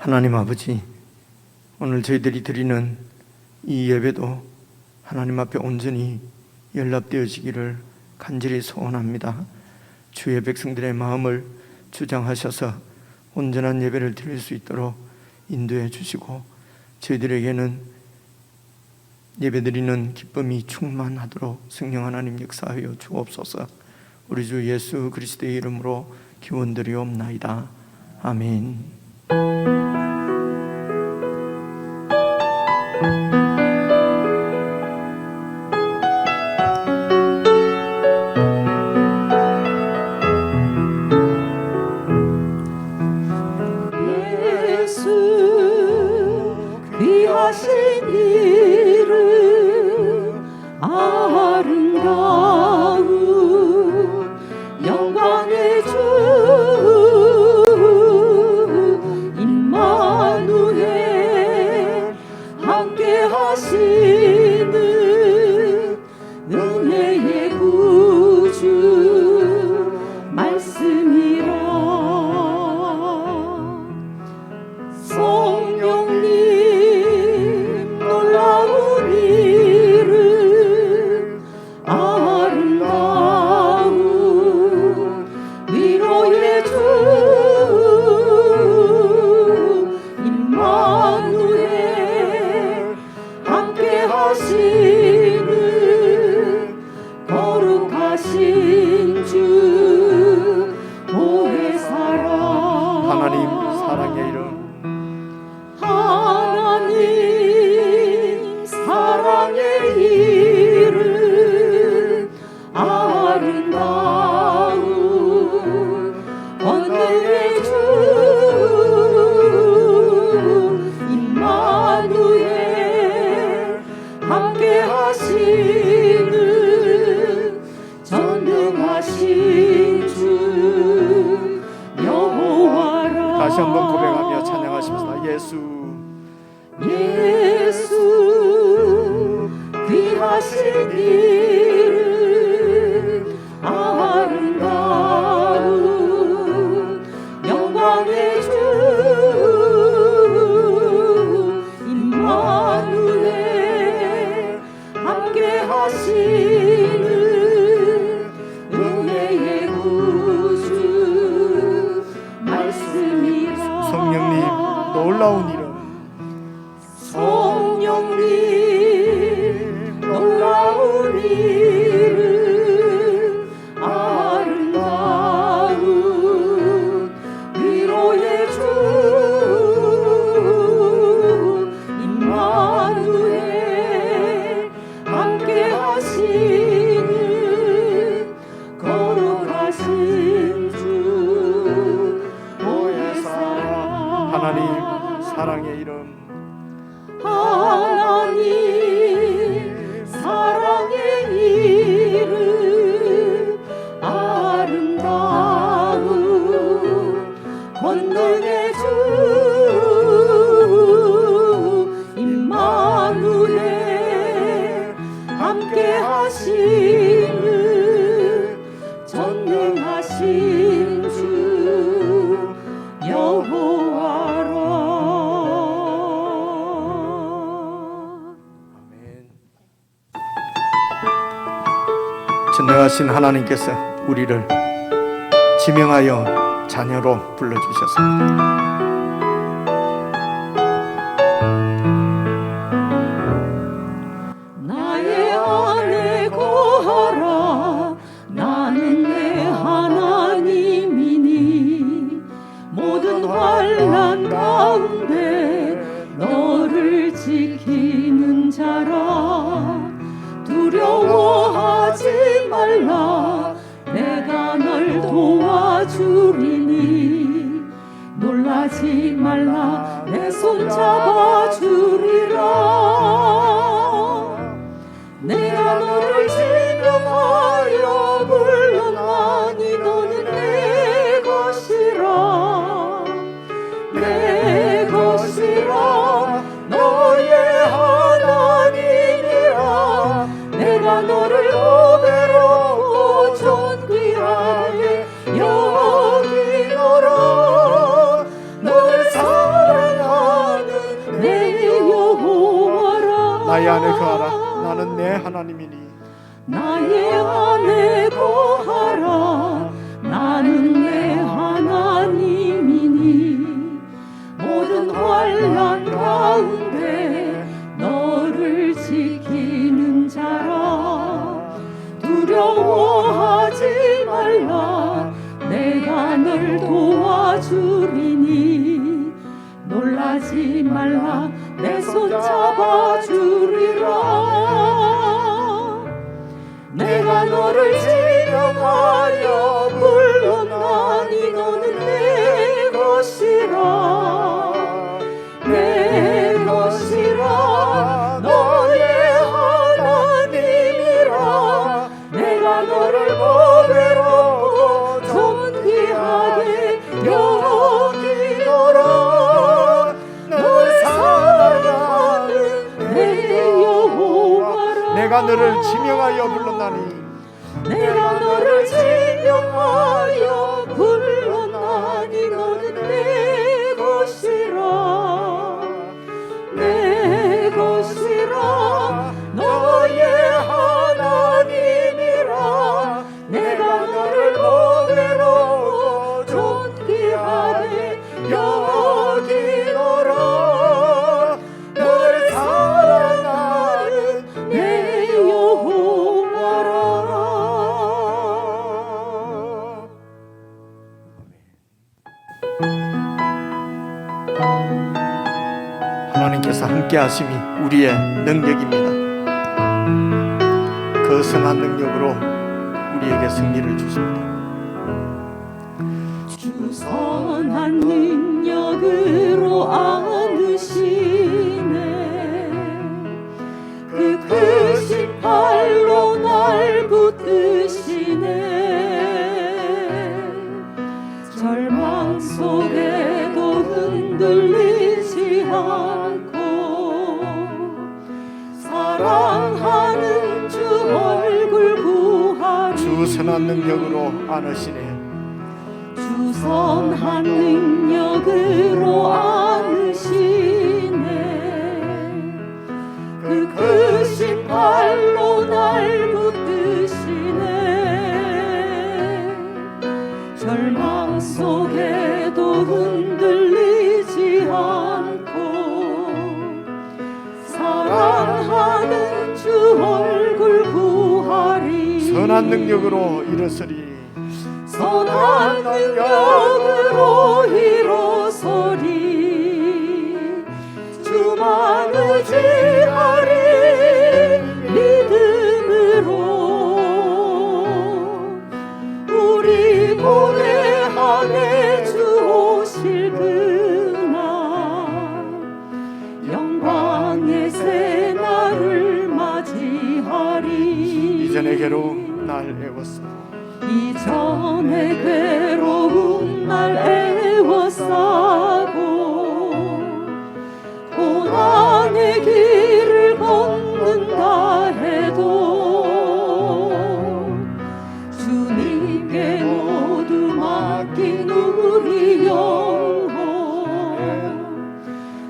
하나님 아버지, 오늘 저희들이 드리는 이 예배도 하나님 앞에 온전히 연락되어지기를 간절히 소원합니다. 주의 백성들의 마음을 주장하셔서 온전한 예배를 드릴 수 있도록 인도해 주시고, 저희들에게는 예배드리는 기쁨이 충만하도록 성령 하나님 역사하여 주옵소서. 우리 주 예수 그리스도의 이름으로 기원드리옵나이다. 아멘. 다시 한번 고백하며 찬양하십시다. 예수 귀하신 이름 아름다운 영광의 주 임마누엘 함께 하시는 은혜의 구주 말씀이라. 성령님 놀라운 이름, 성령님 놀라운 이름 아름다운 위로의 주 임마누엘 함께 하시는 거룩하신 주 오의 사랑. 하나님 사랑의 이름, 하나님 사랑의 이름 아름다운 권능의 주 임마누엘 함께 하시는 전능하신 주 여호와라. 전능하신 하나님께서 우리를 지명하여 자녀로 불러주셨습니다. 나의 안에 거하라. 나는 내 하나님이니 모든 환난 가운데 너를 지키는 자라. 두려워하지 말라. 내가 널 도와주리니 놀라지 말라. 내 손 잡아주리라. 내가 너를 지명하여 불렀나니 너는 내 것이라. 내 것이라. 너의 하나님이라. 내가 너를 오베로 존귀하게 여기노라. 너를 사랑하는 내 하나님이니 나의 안에 거하라. 나는 내 하나님이니 모든 환난 가운데 너를 지키는 자라. 두려워하지 말라. 내가 널 도와주리니 놀라지 말라. 내 손 잡아주리라. 내가 너를 지명하여 불렀나니 너는 내 것이라. 내 것이라. 너의 하나님이라. 내가 너를 보배롭고 존귀하게 여기노라. 너를 사랑하는 내 여호와라. 내가 너를 지명하여 불렀나니 내가 너를 지명하여 불렀나니 너는 내 것이라. 내 것이라. 너의 하나님이라. 내가 너를 보배롭고 존귀하게 여기노라. 너를 사랑하는 내 여호와라. 하나님께서 함께 하심이 우리의 능력입니다. 그 선한 능력으로 우리에게 승리를 주십니다. 주 선한 능력으로 안으시네. 그 크신 팔로 날 붙드시네. 절망 속에도 흔들리지 않고 사랑하는 주 얼굴 구하리. 주 선한 능력으로 안으시네. 주 선한 능력으로 안으시네. 그 크신 팔로 날 붙드시네. 절망 속에도 흔들리지 않고 사랑하는 주 얼굴 구하리. 선한 능력으로 일어서리. 선한 능력으로 일어서리. 주만 의지하리. 믿음으로 우리 고뇌하네. 주 오실 그날 영광의 새 날을 맞이하리. 이전의 괴로움 날 애웠어. 이전의 괴로운 날 애워싸고 고난의 길을 걷는다 해도 주님께 모두 맡긴 우리 영혼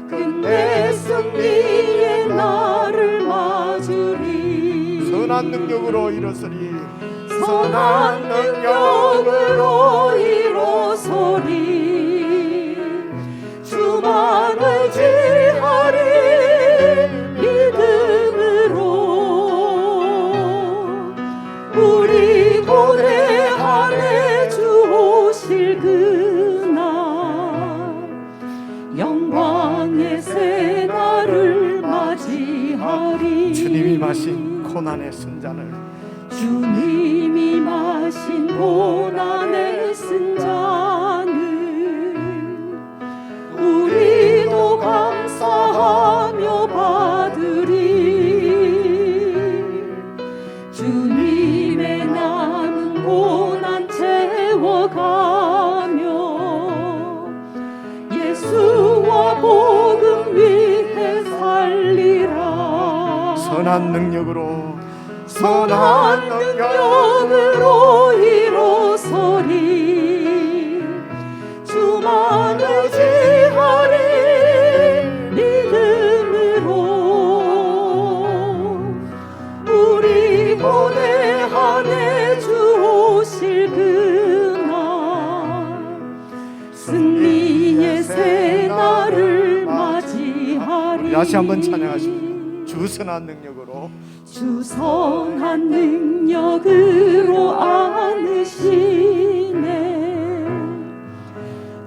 끝내 승리의 날을 맞으리. 선한 능력으로 일어서리. 선한 능력으로 일어서리. 주만 의지하리. 믿음으로 우리 고뇌하네. 주 오실 그날 영광의 새 날을 맞이하리. 주님이 마신 고난의 쓴잔을 주님이 마신 고난의 쓴 잔을 우리도 감사하며 받으리. 주님의 남은 고난 채워가며 예수와 복음 위해 살리라. 선한 능력으로 선한 능력으로 일어서리. 주만 의지하리. 믿음으로 승리의 새날을 맞이하리. 다시 한번 찬양하십니다. 주 선한 능력으로, 주 선한 능력으로 안으시네.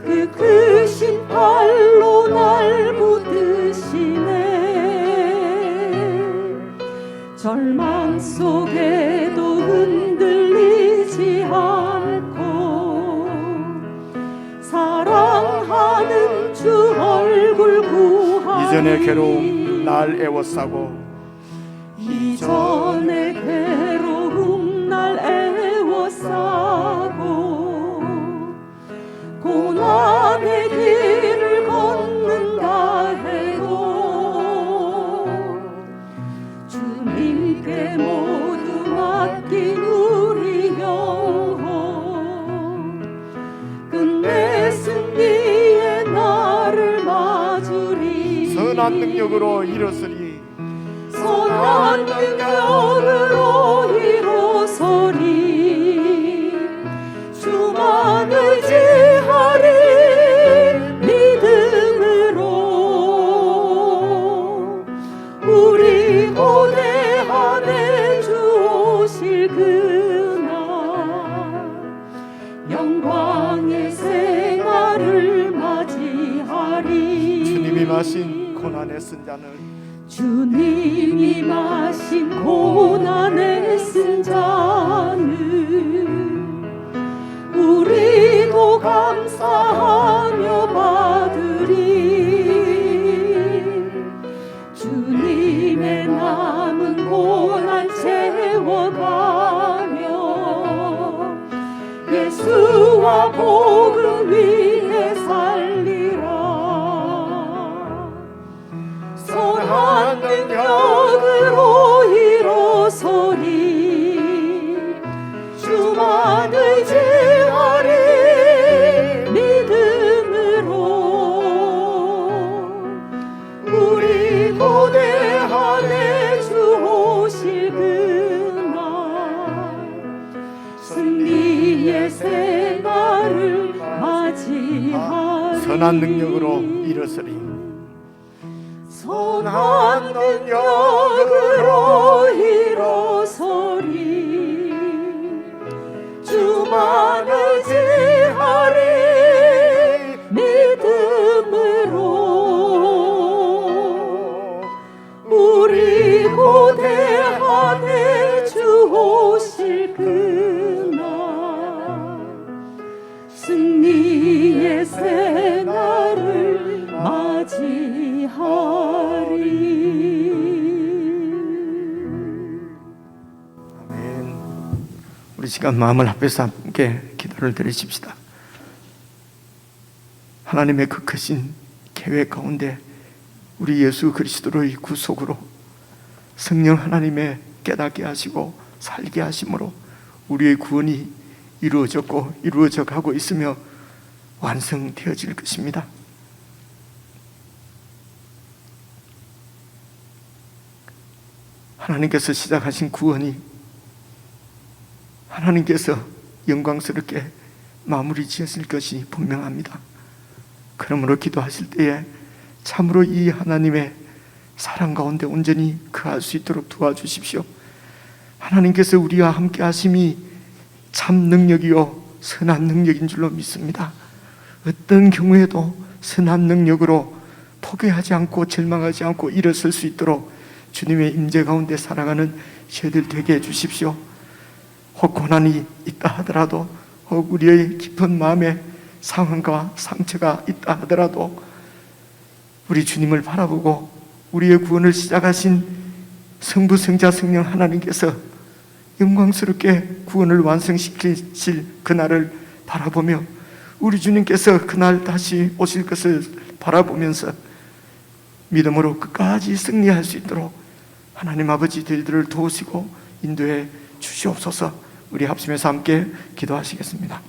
그 크신 팔로 날 붙드시네. 절망 속에도 흔들리지 않고 사랑하는 주 얼굴 구하리. 이전의 괴로움 날 애워싸고, 이전의 괴로움 날 애워싸고 고난의 길을 걷는다 해도 주님께 모두 맡긴 우리 영혼 끝내 승리의 날을 맞으리. 선한 능력으로 일어서리. 선한 능력으로 일어서리. 주만 의지하리. 믿음으로 우리 고대하네 주 오실 그날 영광의 생활을 맞이하리. 주님이 마신 고난의 쓴 잔을, 주님이 마신 고난의 쓴 잔을 우리도 감사하며 받으리. 주님의 남은 고난 채워가며 예수와 복음 위에 살리라. 선한 능력으로 일어서리. 주만 의지하리. 믿음으로 우리 고대하네 주 오실 그날 승리의 새날을 맞이하리. 선한 능력으로 일어서리. 선한 능력으로 일어서리. 주만 의지하리. 믿음으로 우리 고대하네 주 오실 그날 승리의 새날을 맞이하리. 아멘. 우리 시간 마음을 합해서 함께 기도를 드리십시다. 하나님의 그 크신 계획 가운데 우리 예수 그리스도의 구속으로 성령 하나님의 깨닫게 하시고 살게 하심으로 우리의 구원이 이루어졌고 이루어져 가고 있으며 완성되어질 것입니다. 하나님께서 시작하신 구원이 하나님께서 영광스럽게 마무리 지었을 것이 분명합니다. 그러므로 기도하실 때에 참으로 이 하나님의 사랑 가운데 온전히 거할 수 있도록 도와주십시오. 하나님께서 우리와 함께 하심이 참 능력이요 선한 능력인 줄로 믿습니다. 어떤 경우에도 선한 능력으로 포기하지 않고 절망하지 않고 일어설 수 있도록 주님의 임재 가운데 살아가는 저희들 되게 해주십시오. 혹 고난이 있다 하더라도, 혹 우리의 깊은 마음에 상황과 상처가 있다 하더라도 우리 주님을 바라보고 우리의 구원을 시작하신 성부, 성자, 성령 하나님께서 영광스럽게 구원을 완성시키실 그날을 바라보며 우리 주님께서 그날 다시 오실 것을 바라보면서 믿음으로 끝까지 승리할 수 있도록 하나님 아버지 저희들을 도우시고 인도해 주시옵소서. 우리 합심해서 함께 기도하시겠습니다.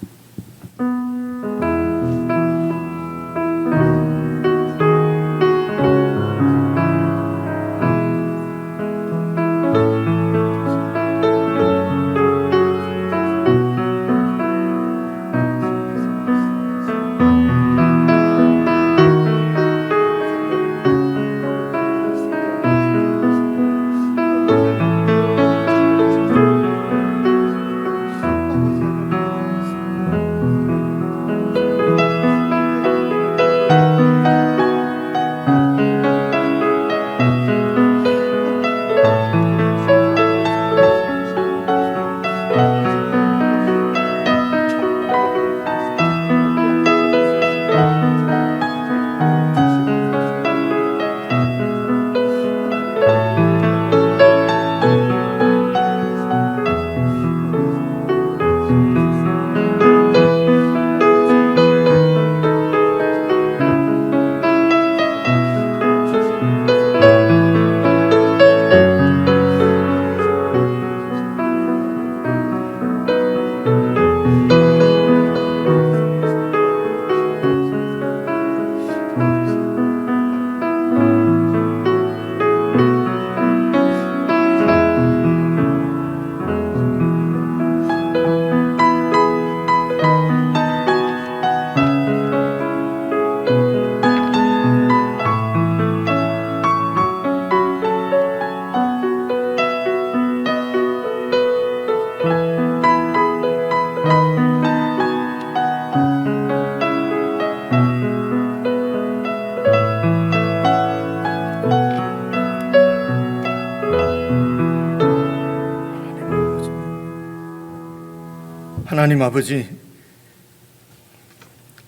하나님 아버지,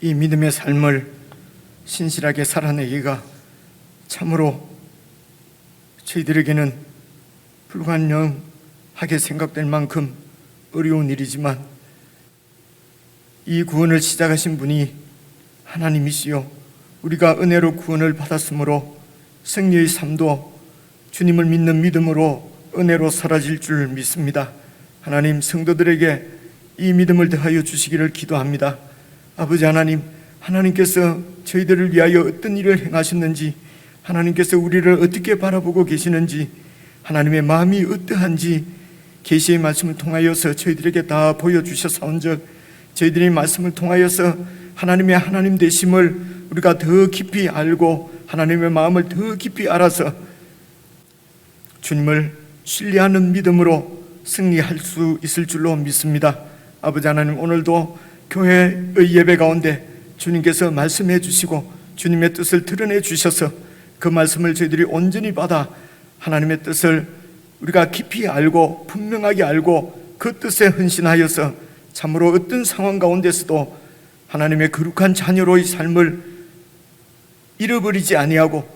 이 믿음의 삶을 신실하게 살아내기가 참으로 저희들에게는 불가능하게 생각될 만큼 어려운 일이지만, 이 구원을 시작하신 분이 하나님이시요 우리가 은혜로 구원을 받았으므로 승리의 삶도 주님을 믿는 믿음으로 은혜로 사라질 줄 믿습니다. 하나님, 성도들에게 이 믿음을 더하여 주시기를 기도합니다. 아버지 하나님, 하나님께서 저희들을 위하여 어떤 일을 행하셨는지, 하나님께서 우리를 어떻게 바라보고 계시는지, 하나님의 마음이 어떠한지 계시의 말씀을 통하여서 저희들에게 다 보여주셨사온즉, 저희들이 말씀을 통하여서 하나님의 하나님 되심을 우리가 더 깊이 알고 하나님의 마음을 더 깊이 알아서 주님을 신뢰하는 믿음으로 승리할 수 있을 줄로 믿습니다. 아버지 하나님, 오늘도 교회의 예배 가운데 주님께서 말씀해 주시고 주님의 뜻을 드러내 주셔서 그 말씀을 저희들이 온전히 받아 하나님의 뜻을 우리가 깊이 알고 분명하게 알고 그 뜻에 헌신하여서 참으로 어떤 상황 가운데서도 하나님의 거룩한 자녀로의 삶을 잃어버리지 아니하고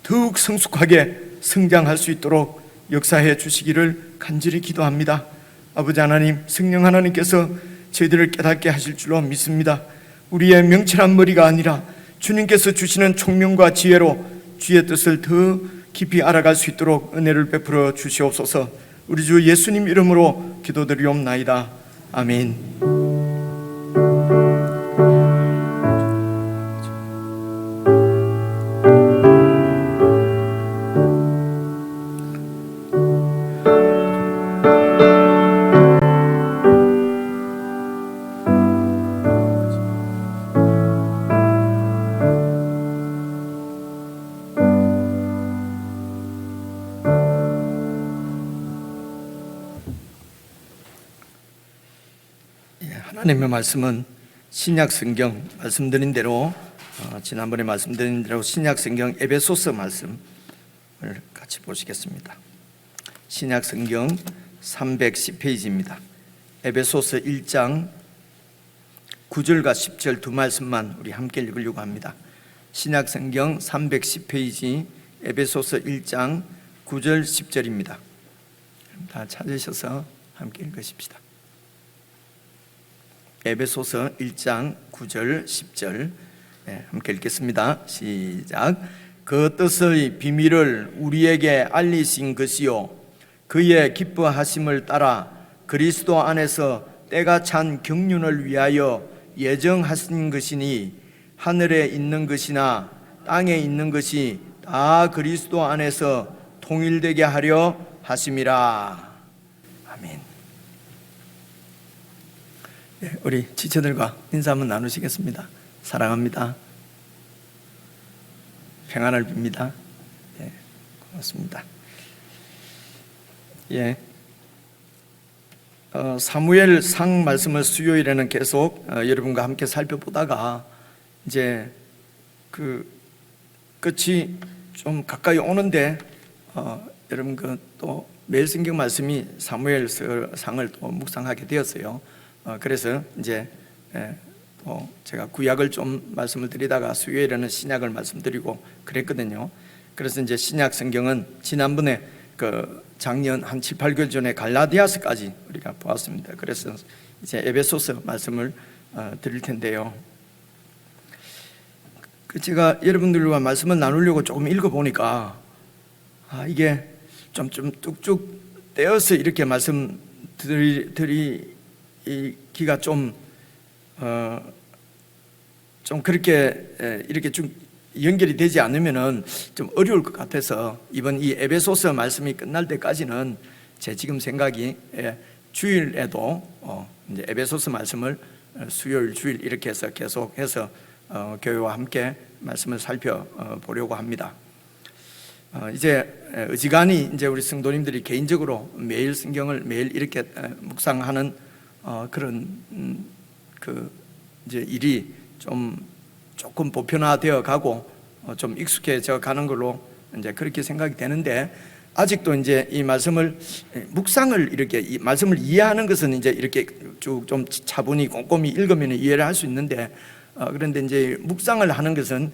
더욱 성숙하게 성장할 수 있도록 역사해 주시기를 간절히 기도합니다. 아버지 하나님, 성령 하나님께서 저희들을 깨닫게 하실 줄로 믿습니다. 우리의 명철한 머리가 아니라 주님께서 주시는 총명과 지혜로 주의 뜻을 더 깊이 알아갈 수 있도록 은혜를 베풀어 주시옵소서. 우리 주 예수님 이름으로 기도드리옵나이다. 아멘. 하나님의 말씀은 신약 성경 말씀드린 대로 지난번에 말씀드린 대로 신약 성경 에베소서 말씀을 같이 보시겠습니다. 신약 성경 310페이지입니다. 에베소서 1장 9절과 10절 두 말씀만 우리 함께 읽으려고 합니다. 신약 성경 310페이지 에베소서 1장 9절 10절입니다. 다 찾으셔서 함께 읽으십시다. 에베소서 1장 9절 10절 함께 읽겠습니다. 시작. 그 뜻의 비밀을 우리에게 알리신 것이요 그의 기뻐하심을 따라 그리스도 안에서 때가 찬 경륜을 위하여 예정하신 것이니 하늘에 있는 것이나 땅에 있는 것이 다 그리스도 안에서 통일되게 하려 하심이라. 아멘. 우리 지체들과 인사 한번 나누시겠습니다. 사랑합니다. 평안을 빕니다. 고맙습니다. 사무엘상 말씀을 수요일에는 계속 여러분과 함께 살펴보다가 이제 그 끝이 좀 가까이 오는데 여러분 또 매일 성경 말씀이 사무엘상을 또 묵상하게 되었어요. 그래서 이제 또 제가 구약을 좀 말씀을 드리다가 수요일에는 신약을 말씀드리고 그랬거든요. 그래서 이제 신약 성경은 지난번에 그 작년 한 7, 8개월 전에 갈라디아서까지 우리가 보았습니다. 그래서 이제 에베소서 말씀을 드릴 텐데요. 제가 여러분들과 말씀을 나누려고 조금 읽어보니까 이게 좀 뚝뚝 떼어서 이렇게 말씀 드리기가 좀 그렇게 이렇게 좀 연결이 되지 않으면은 좀 어려울 것 같아서 이번 이 에베소서 말씀이 끝날 때까지는 제 지금 생각이 주일에도 이제 에베소서 말씀을 수요일 주일 이렇게 해서 계속해서 교회와 함께 말씀을 살펴보려고 합니다. 이제 어지간히 이제 우리 성도님들이 개인적으로 매일 성경을 매일 이렇게 묵상하는 그런 그 이제 일이 조금 보편화되어 가고 좀 익숙해져 가는 걸로 이제 그렇게 생각이 되는데 아직도 이제 이 말씀을 묵상을 이렇게 이 말씀을 이해하는 것은 이제 이렇게 쭉 좀 차분히 꼼꼼히 읽으면 이해를 할 수 있는데 그런데 이제 묵상을 하는 것은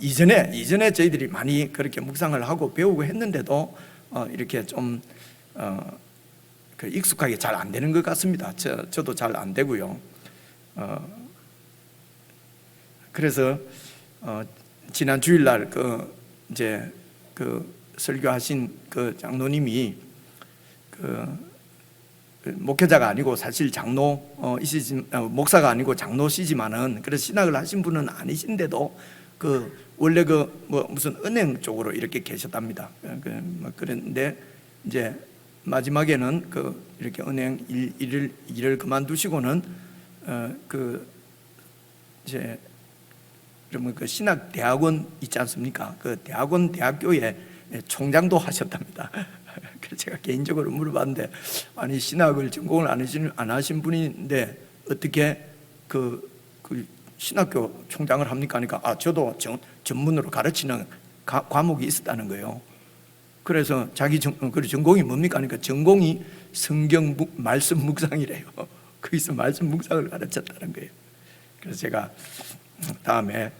이전에 저희들이 많이 그렇게 묵상을 하고 배우고 했는데도 이렇게 좀 그 익숙하게 잘 안 되는 것 같습니다. 저도 잘 안 되고요. 그래서 지난 주일날 이제 설교하신 그 장로님이 목회자가 아니고 사실 목사가 아니고 장로시지만은 그래서 신학을 하신 분은 아니신데도 원래 무슨 은행 쪽으로 이렇게 계셨답니다. 그런데 이제 마지막에는 이렇게 은행 일을 그만두시고는 이제 그러면 신학 대학원 있지 않습니까? 그 대학교에 총장도 하셨답니다. 그래서 제가 개인적으로 물어봤는데, 아니 신학을 전공을 안 하신 분인데 어떻게 그 신학교 총장을 합니까? 하니까 저도 전문으로 가르치는 과목이 있었다는 거예요. 그래서 자기 전공이 뭡니까? 하니까 전공이 성경 말씀 묵상이래요. 거기서 말씀 묵상을 가르쳤다는 거예요. 그래서 제가 다음에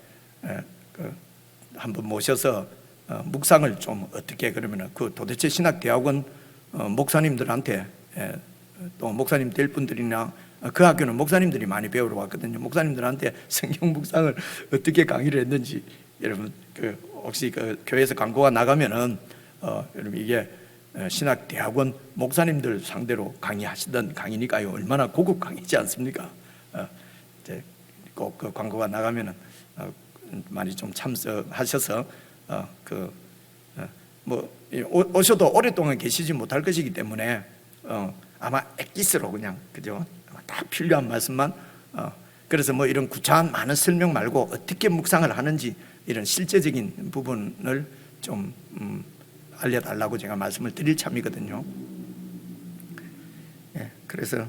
한번 모셔서 묵상을 좀 어떻게 그러면 도대체 신학대학원 목사님들한테 또 목사님 될 분들이나 그 학교는 목사님들이 많이 배우러 왔거든요. 목사님들한테 성경 묵상을 어떻게 강의를 했는지 여러분 혹시 교회에서 광고가 나가면은 여러분 이게 신학대학원 목사님들 상대로 강의하시던 강의니까요. 얼마나 고급 강의지 않습니까? 이제 꼭 그 광고가 나가면은 많이 좀 참석하셔서 오셔도 오랫동안 계시지 못할 것이기 때문에 아마 엑기스로 그냥 그죠? 다 필요한 말씀만 그래서 이런 구차한 많은 설명 말고 어떻게 묵상을 하는지 이런 실제적인 부분을 좀 알려달라고 제가 말씀을 드릴 참이거든요. 예, 그래서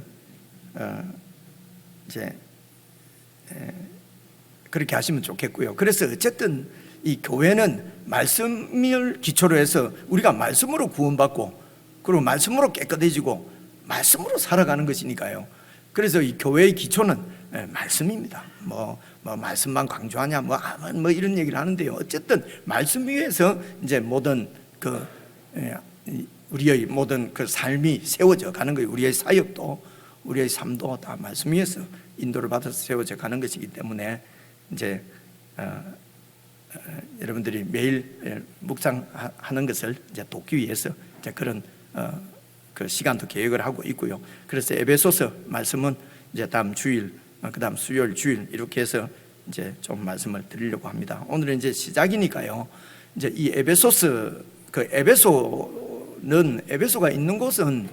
이제 그렇게 하시면 좋겠고요. 그래서 어쨌든 이 교회는 말씀을 기초로 해서 우리가 말씀으로 구원받고 그리고 말씀으로 깨끗해지고 말씀으로 살아가는 것이니까요. 그래서 이 교회의 기초는 말씀입니다. 말씀만 강조하냐 뭐 이런 얘기를 하는데요. 어쨌든 말씀 위에서 이제 모든 우리의 모든 삶이 세워져 가는 거예요. 우리의 사역도 우리의 삶도 다 말씀 위에서 인도를 받아서 세워져 가는 것이기 때문에 이제 여러분들이 매일 묵상하는 것을 이제 돕기 위해서 이제 그런 그 시간도 계획을 하고 있고요. 그래서 에베소서 말씀은 이제 다음 주일, 그다음 수요일, 주일 이렇게 해서 이제 좀 말씀을 드리려고 합니다. 오늘은 이제 시작이니까요. 이제 이 에베소가 있는 곳은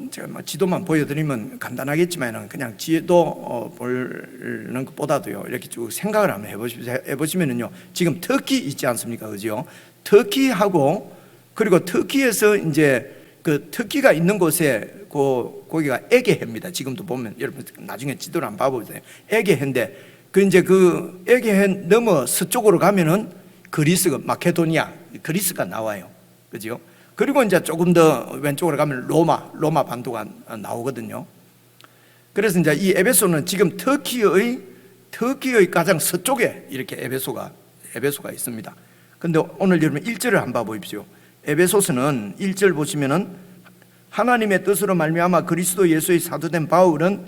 제가 지도만 보여드리면 간단하겠지만 그냥 지도 보는 것보다도요 이렇게 쭉 생각을 한번 해보시면은요 지금 터키 있지 않습니까, 그죠? 터키하고 그리고 터키에서 이제 터키가 있는 곳에 거기가 에게해입니다. 지금도 보면 여러분 나중에 지도를 한번 봐보세요. 에게해인데 이제 에게해 넘어 서쪽으로 가면은 그리스가 마케도니아 그리스가 나와요, 그죠? 그리고 이제 조금 더 왼쪽으로 가면 로마 반도가 나오거든요. 그래서 이제 이 에베소는 지금 터키의 가장 서쪽에 이렇게 에베소가 있습니다. 근데 오늘 여러분 1절을 한번 봐보십시오. 에베소서는 1절 보시면은 하나님의 뜻으로 말미암아 그리스도 예수의 사도된 바울은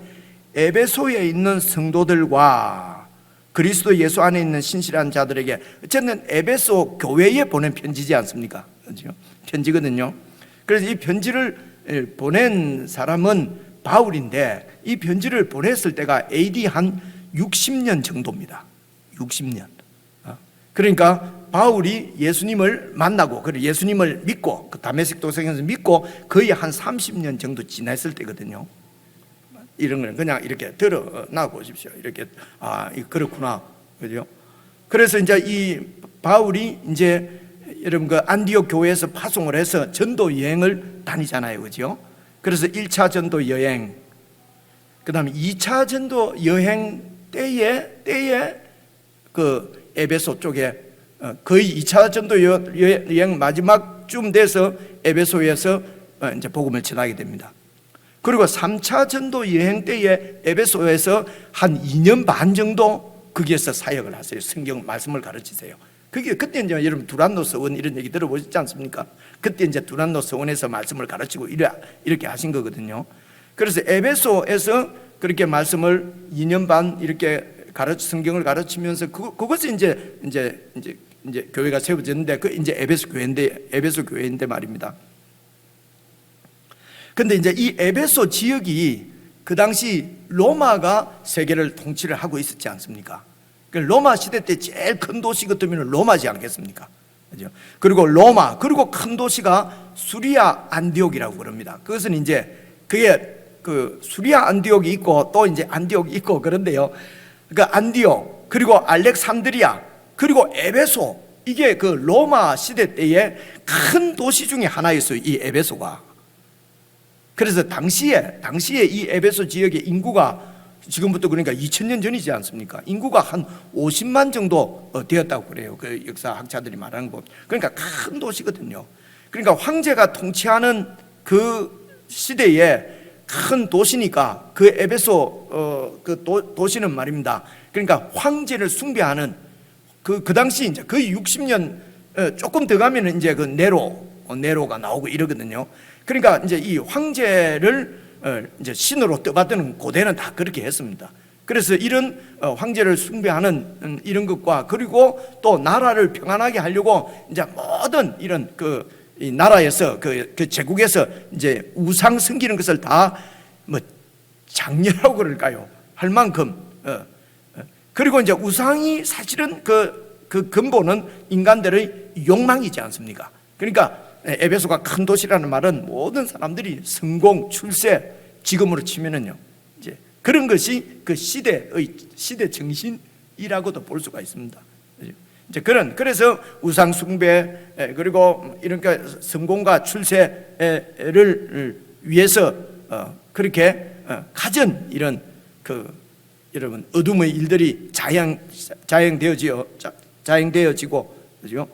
에베소에 있는 성도들과 그리스도 예수 안에 있는 신실한 자들에게, 어쨌든 에베소 교회에 보낸 편지지 않습니까? 그렇죠? 편지거든요. 그래서 이 편지를 보낸 사람은 바울인데 이 편지를 보냈을 때가 AD 한 60년 정도입니다. 60년. 그러니까 바울이 예수님을 만나고 그리고 예수님을 믿고 그 다메섹 도성에서 믿고 거의 한 30년 정도 지났을 때거든요. 이런 거는 그냥 이렇게 드러나 보십시오. 이렇게 그렇구나, 그죠? 그래서 이제 이 바울이 이제 여러분 안디옥 교회에서 파송을 해서 전도 여행을 다니잖아요, 그죠? 그래서 1차 전도 여행, 그다음에 2차 전도 여행 때에 그 에베소 쪽에 거의 2차 전도 여행 마지막쯤 돼서 에베소에서 이제 복음을 전하게 됩니다. 그리고 3차 전도 여행 때에 에베소에서 한 2년 반 정도 거기에서 사역을 하세요. 성경 말씀을 가르치세요. 그때 이제 여러분 두란노 서원 이런 얘기 들어보셨지 않습니까? 그때 이제 두란노 서원에서 말씀을 가르치고 이렇게 하신 거거든요. 그래서 에베소에서 그렇게 말씀을 2년 반 이렇게 성경을 가르치면서 그것이 이제 교회가 세워졌는데 그 이제 에베소 교회인데 말입니다. 근데 이제 이 에베소 지역이 그 당시 로마가 세계를 통치를 하고 있었지 않습니까? 로마 시대 때 제일 큰 도시 같으면 로마지 않겠습니까? 그죠? 그리고 로마, 그리고 큰 도시가 수리아 안디옥이라고 그럽니다. 그것은 이제 그게 그 수리아 안디옥이 있고 또 이제 안디옥이 있고 그런데요. 그 안디옥, 그리고 알렉산드리아, 그리고 에베소, 이게 그 로마 시대 때의 큰 도시 중에 하나였어요. 이 에베소가. 그래서 당시에 이 에베소 지역의 인구가 지금부터 그러니까 2000년 전이지 않습니까? 인구가 한 50만 정도 되었다고 그래요. 그 역사학자들이 말하는 거. 그러니까 큰 도시거든요. 그러니까 황제가 통치하는 그 시대에 큰 도시니까 그 에베소 그 도시는 말입니다. 그러니까 황제를 숭배하는 그 당시 이제 거의 60년 조금 더 가면은 이제 그 네로가 나오고 이러거든요. 그러니까 이제 이 황제를 이제 신으로 떠받드는 고대는 다 그렇게 했습니다. 그래서 이런 황제를 숭배하는 이런 것과 그리고 또 나라를 평안하게 하려고 이제 모든 이런 이 나라에서 그 제국에서 이제 우상 섬기는 것을 다 뭐 장려라고 그럴까요? 할 만큼 그리고 이제 우상이 사실은 그 근본은 인간들의 욕망이지 않습니까? 그러니까 에베소가 큰 도시라는 말은 모든 사람들이 성공, 출세, 지금으로 치면은요, 이제 그런 것이 그 시대 정신이라고도 볼 수가 있습니다. 이제 그래서 우상 숭배 그리고 이런 성공과 출세를 위해서 그렇게 가진 이런 여러분 어둠의 일들이 자행되어지고 그죠?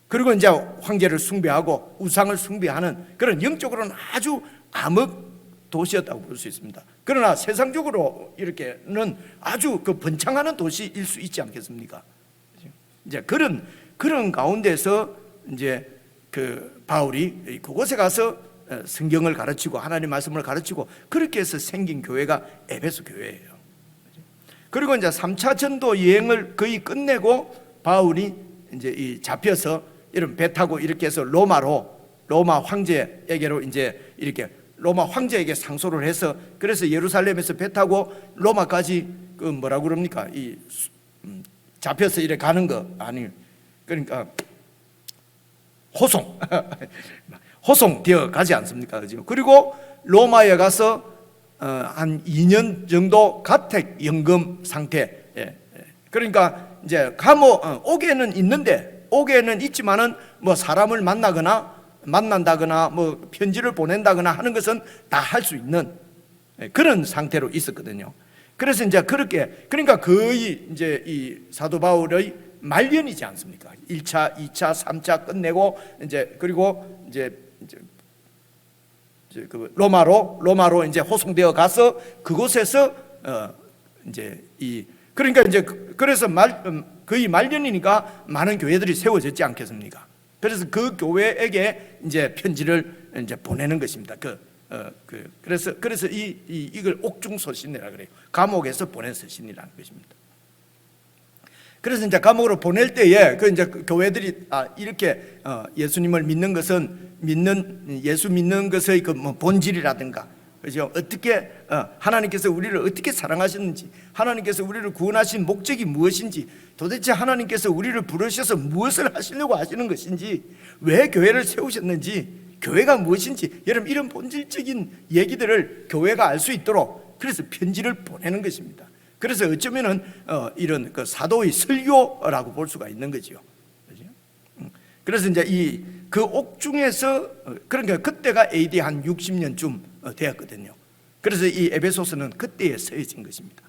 그리고 이제 황제를 숭배하고 우상을 숭배하는 그런 영적으로는 아주 암흑 도시였다고 볼 수 있습니다. 그러나 세상적으로 이렇게는 아주 번창하는 도시일 수 있지 않겠습니까? 이제 그런 가운데서 이제 바울이 그곳에 가서 성경을 가르치고 하나님의 말씀을 가르치고 그렇게 해서 생긴 교회가 에베소 교회예요. 그리고 이제 3차 전도 여행을 거의 끝내고 바울이 이제 잡혀서 이런 배 타고 이렇게 해서 로마 황제에게로 이제 이렇게 로마 황제에게 상소를 해서 그래서 예루살렘에서 배 타고 로마까지 뭐라고 그럽니까? 잡혀서 이렇게 가는 거 아니 그러니까 호송되어 가지 않습니까? 그죠? 그리고 로마에 가서 한 2년 정도 가택 연금 상태. 그러니까 이제 옥에는 있지만은 뭐 사람을 만난다거나 뭐 편지를 보낸다거나 하는 것은 다 할 수 있는 그런 상태로 있었거든요. 그래서 이제 그러니까 거의 이제 이 사도 바울의 말년이지 않습니까? 1차, 2차, 3차 끝내고 이제 그리고 이제 로마로 이제 호송되어 가서 그곳에서 그러니까 이제 그래서 거의 말년이니까 많은 교회들이 세워졌지 않겠습니까? 그래서 그 교회에게 이제 편지를 이제 보내는 것입니다. 그래서 이걸 옥중서신이라 그래요. 감옥에서 보낸 서신이라는 것입니다. 그래서 이제 감옥으로 보낼 때에 이제 교회들이 이렇게 예수님을 믿는 것은 예수 믿는 것의 뭐 본질이라든가 그죠? 어떻게 하나님께서 우리를 어떻게 사랑하셨는지, 하나님께서 우리를 구원하신 목적이 무엇인지, 도대체 하나님께서 우리를 부르셔서 무엇을 하시려고 하시는 것인지, 왜 교회를 세우셨는지, 교회가 무엇인지, 여러분 이런 본질적인 얘기들을 교회가 알 수 있도록 그래서 편지를 보내는 것입니다. 그래서 어쩌면은 이런 사도의 설교라고 볼 수가 있는 거죠. 그래서 이제 그 옥중에서 그러니까 그때가 AD 한 60년쯤 되었거든요. 그래서 이 에베소서는 그때에 쓰여진 것입니다.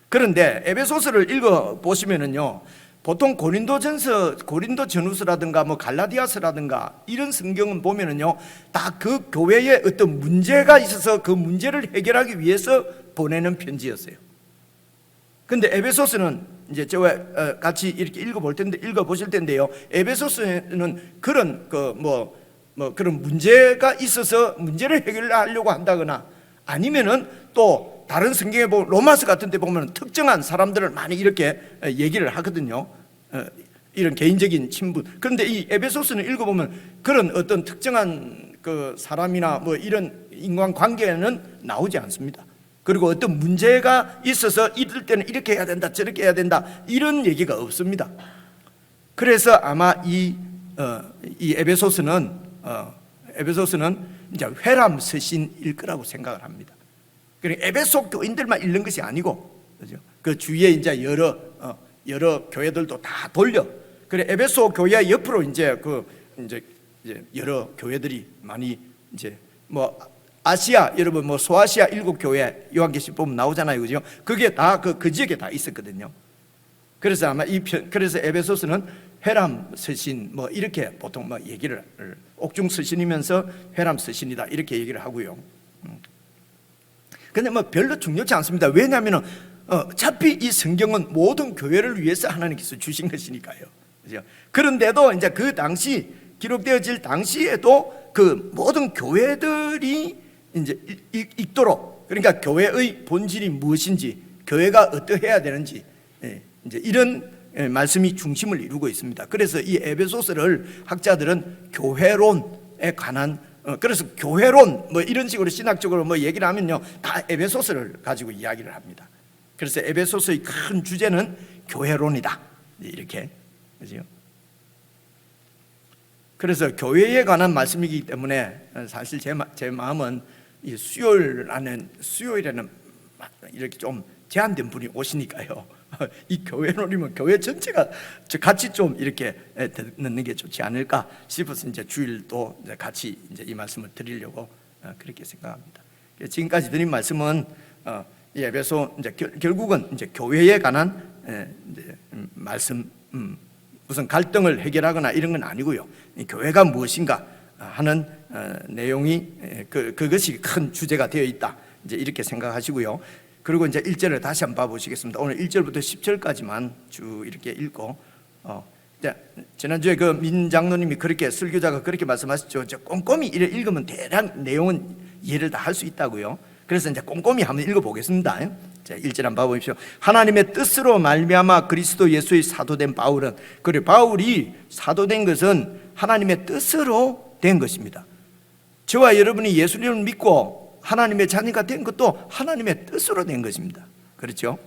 그런데 에베소서를 읽어 보시면은요, 보통 고린도전후서라든가 뭐 갈라디아서라든가 이런 성경은 보면은요, 다 그 교회에 어떤 문제가 있어서 그 문제를 해결하기 위해서 보내는 편지였어요. 근데 에베소서는 이제 저와 같이 이렇게 읽어보실 텐데요, 에베소서는 그런 그런 문제가 있어서 문제를 해결하려고 한다거나, 아니면은 또 다른 성경에 보면 로마서 같은 데 보면 특정한 사람들을 많이 이렇게 얘기를 하거든요. 이런 개인적인 친분. 그런데 이 에베소서는 읽어보면 그런 어떤 특정한 그 사람이나 뭐 이런 인간 관계는 나오지 않습니다. 그리고 어떤 문제가 있어서 이럴 때는 이렇게 해야 된다, 저렇게 해야 된다, 이런 얘기가 없습니다. 그래서 아마 이 에베소서는 이제 회람 서신일 거라고 생각을 합니다. 그러니까 에베소 교인들만 읽는 것이 아니고, 그죠? 그 주위에 이제 여러 교회들도 다 돌려. 그래 에베소 교회 옆으로 이제 여러 교회들이 많이 이제 뭐 아시아, 여러분 뭐 소아시아 7교회 요한계시록 보면 나오잖아요, 그죠? 그게 다 그 지역에 다 있었거든요. 그래서 아마 그래서 에베소서는 회람 서신 뭐 이렇게 보통 뭐 얘기를, 옥중 서신이면서 회람 서신이다 이렇게 얘기를 하고요. 근데 뭐 별로 중요치 않습니다. 왜냐하면 어차피 이 성경은 모든 교회를 위해서 하나님께서 주신 것이니까요. 그죠? 그런데도 이제 그 당시 기록되어질 당시에도 그 모든 교회들이 이제 읽도록, 그러니까 교회의 본질이 무엇인지, 교회가 어떠해야 되는지, 이제 이런 말씀이 중심을 이루고 있습니다. 그래서 이 에베소서를 학자들은 교회론에 관한, 그래서 교회론 뭐 이런 식으로 신학적으로 뭐 얘기를 하면요, 다 에베소서를 가지고 이야기를 합니다. 그래서 에베소서의 큰 주제는 교회론이다, 이렇게, 그죠? 그래서 교회에 관한 말씀이기 때문에 사실 제 마음은 이 수요일에는 이렇게 좀 제한된 분이 오시니까요, 이 교회론이면 교회 전체가 같이 좀 이렇게 듣는 게 좋지 않을까 싶어서 이제 주일도 같이 이제 이 말씀을 드리려고 그렇게 생각합니다. 지금까지 드린 말씀은 이 에베소 이제 결국은 이제 교회에 관한 이제 말씀, 무슨 갈등을 해결하거나 이런 건 아니고요, 교회가 무엇인가 하는 내용이 그것이 큰 주제가 되어 있다, 이제 이렇게 생각하시고요. 그리고 이제 1절을 다시 한번 봐보시겠습니다. 오늘 1절부터 10절까지만 쭉 이렇게 읽고, 지난주에 그 민 장로님이 그렇게, 설교자가 그렇게 말씀하셨죠. 꼼꼼히 읽으면 대략 내용은 이해를 다 할 수 있다고요. 그래서 이제 꼼꼼히 한번 읽어보겠습니다. 자, 1절 한번 봐보십시오. 하나님의 뜻으로 말미암아 그리스도 예수의 사도된 바울은, 그리고 바울이 사도된 것은 하나님의 뜻으로 된 것입니다. 저와 여러분이 예수님을 믿고 하나님의 자녀가 된 것도 하나님의 뜻으로 된 것입니다. 그렇죠?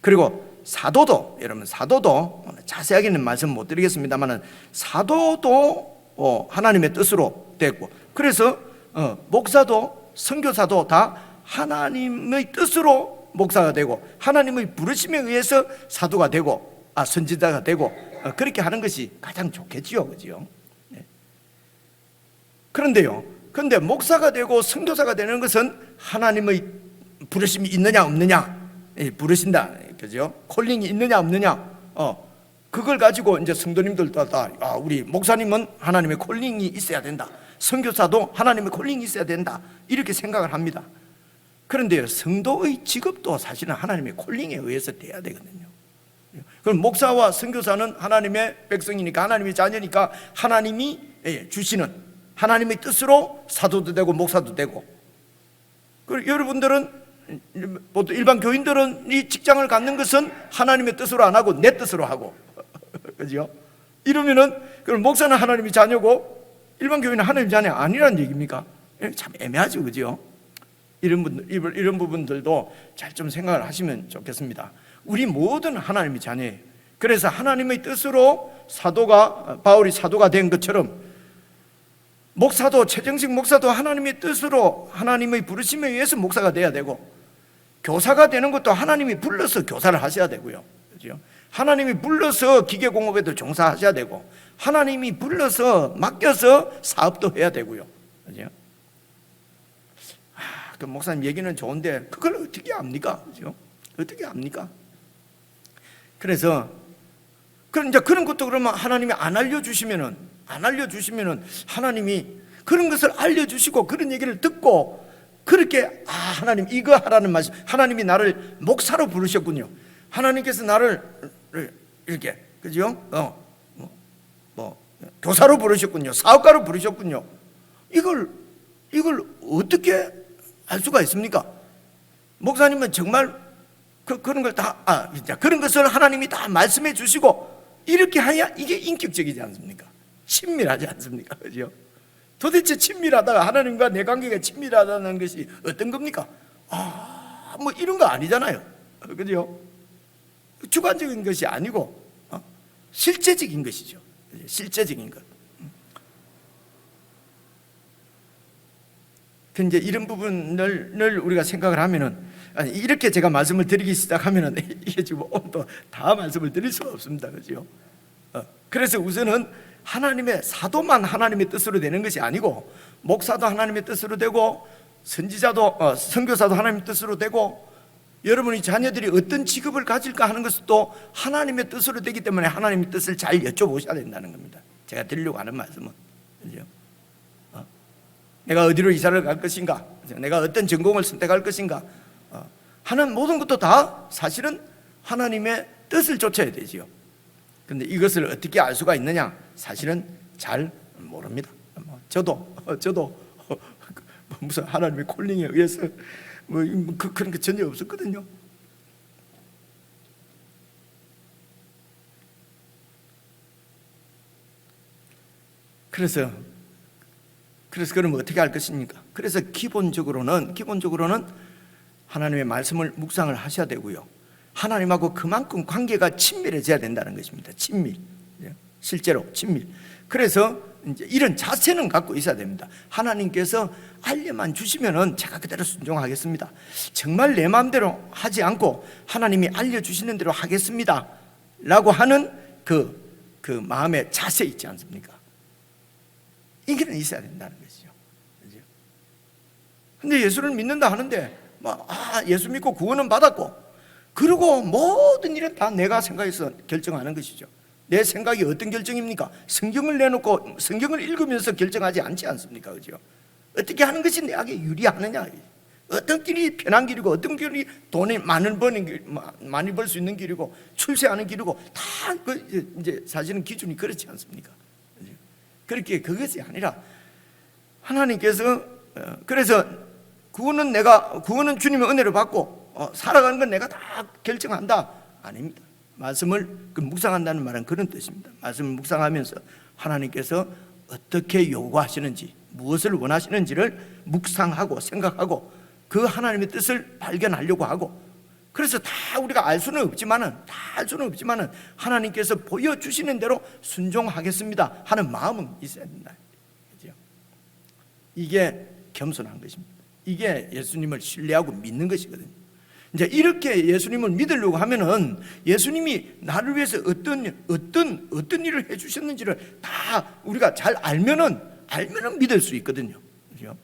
그리고 사도도, 여러분 사도도 자세하게는 말씀 못 드리겠습니다만 사도도 하나님의 뜻으로 됐고, 그래서 목사도 선교사도 다 하나님의 뜻으로 목사가 되고 하나님의 부르심에 의해서 사도가 되고 선지자가 되고 그렇게 하는 것이 가장 좋겠지요, 그죠? 그런데 목사가 되고 선교사가 되는 것은 하나님의 부르심이 있느냐 없느냐, 부르신다, 그죠? 콜링이 있느냐 없느냐, 그걸 가지고 이제 성도님들도 다 우리 목사님은 하나님의 콜링이 있어야 된다, 선교사도 하나님의 콜링이 있어야 된다, 이렇게 생각을 합니다. 그런데 성도의 직업도 사실은 하나님의 콜링에 의해서 돼야 되거든요. 그럼 목사와 선교사는 하나님의 백성이니까, 하나님의 자녀니까 하나님이 주시는 하나님의 뜻으로 사도도 되고 목사도 되고, 그리고 여러분들은 보통 일반 교인들은 이 직장을 갖는 것은 하나님의 뜻으로 안 하고 내 뜻으로 하고 그죠? 이러면은 그럼 목사는 하나님의 자녀고 일반 교인은 하나님의 자녀 아니라는 얘기입니까? 참 애매하죠, 그죠? 이런 부분들도 잘 좀 생각을 하시면 좋겠습니다. 우리 모두는 하나님의 자녀예요. 그래서 하나님의 뜻으로 바울이 사도가 된 것처럼 목사도, 최정식 목사도 하나님의 뜻으로 하나님의 부르심에 의해서 목사가 돼야 되고, 교사가 되는 것도 하나님이 불러서 교사를 하셔야 되고요, 그렇죠? 하나님이 불러서 기계공업에도 종사하셔야 되고, 하나님이 불러서 맡겨서 사업도 해야 되고요, 그렇죠? 그 목사님 얘기는 좋은데 그걸 어떻게 압니까, 그렇죠? 어떻게 압니까? 그래서 그럼 이제 그런 것도 그러면 하나님이 안 알려주시면은 하나님이 그런 것을 알려주시고 그런 얘기를 듣고 그렇게 하나님 이거 하라는 말씀, 하나님이 나를 목사로 부르셨군요. 하나님께서 나를 이렇게 그죠? 교사로 부르셨군요. 사업가로 부르셨군요. 이걸 어떻게 알 수가 있습니까? 목사님은 정말 그런 걸 다 그런 것을 하나님이 다 말씀해 주시고 이렇게 해야 이게 인격적이지 않습니까? 친밀하지 않습니까? 그죠? 도대체 친밀하다가 하나님과 내 관계가 친밀하다는 것이 어떤 겁니까? 뭐 이런 거 아니잖아요. 그죠? 주관적인 것이 아니고 실제적인 것이죠. 실제적인 것. 근데 이런 부분을 우리가 생각을 하면은 이렇게 제가 말씀을 드리기 시작하면은 이게 지금 또 다 말씀을 드릴 수가 없습니다. 그죠? 그래서 우선은 하나님의 사도만 하나님의 뜻으로 되는 것이 아니고 목사도 하나님의 뜻으로 되고 선지자도 선교사도 하나님의 뜻으로 되고 여러분이 자녀들이 어떤 직업을 가질까 하는 것도 하나님의 뜻으로 되기 때문에 하나님의 뜻을 잘 여쭤보셔야 된다는 겁니다. 제가 드리려고 하는 말씀은 그죠? 내가 어디로 이사를 갈 것인가, 내가 어떤 전공을 선택할 것인가 하는 모든 것도 다 사실은 하나님의 뜻을 쫓아야 되지요. 그런데 이것을 어떻게 알 수가 있느냐? 사실은 잘 모릅니다. 저도 무슨 하나님의 콜링에 의해서 그런 게 전혀 없었거든요. 그래서 그러면 어떻게 할 것입니까? 그래서 기본적으로는 하나님의 말씀을 묵상을 하셔야 되고요. 하나님하고 그만큼 관계가 친밀해져야 된다는 것입니다. 친밀, 실제로 친밀. 그래서 이제 이런 자세는 갖고 있어야 됩니다. 하나님께서 알려만 주시면은 제가 그대로 순종하겠습니다. 정말 내 마음대로 하지 않고 하나님이 알려주시는 대로 하겠습니다 라고 하는 그 마음의 자세 있지 않습니까? 이게 있어야 된다는 것이죠. 근데 예수를 믿는다 하는데 예수 믿고 구원은 받았고 그리고 모든 일은 다 내가 생각해서 결정하는 것이죠. 내 생각이 어떤 결정입니까? 성경을 내놓고 성경을 읽으면서 결정하지 않지 않습니까? 그죠? 어떻게 하는 것이 내게 유리하느냐? 어떤 길이 편한 길이고 어떤 길이 돈이 많이 벌 수 있는 길이고 출세하는 길이고 다 이제 사실은 기준이 그렇지 않습니까? 그죠? 그렇게 그것이 아니라 하나님께서 그래서 구원은 주님의 은혜를 받고 살아가는 건 내가 다 결정한다 아닙니다. 말씀을 묵상한다는 말은 그런 뜻입니다. 말씀을 묵상하면서 하나님께서 어떻게 요구하시는지 무엇을 원하시는지를 묵상하고 생각하고 그 하나님의 뜻을 발견하려고 하고 그래서 다 우리가 알 수는 없지만은 하나님께서 보여주시는 대로 순종하겠습니다 하는 마음은 있어야 된다. 그죠? 이게 겸손한 것입니다. 이게 예수님을 신뢰하고 믿는 것이거든요. 이제 이렇게 예수님을 믿으려고 하면은 예수님이 나를 위해서 어떤 일을 해주셨는지를 다 우리가 잘 알면은 믿을 수 있거든요. 그죠?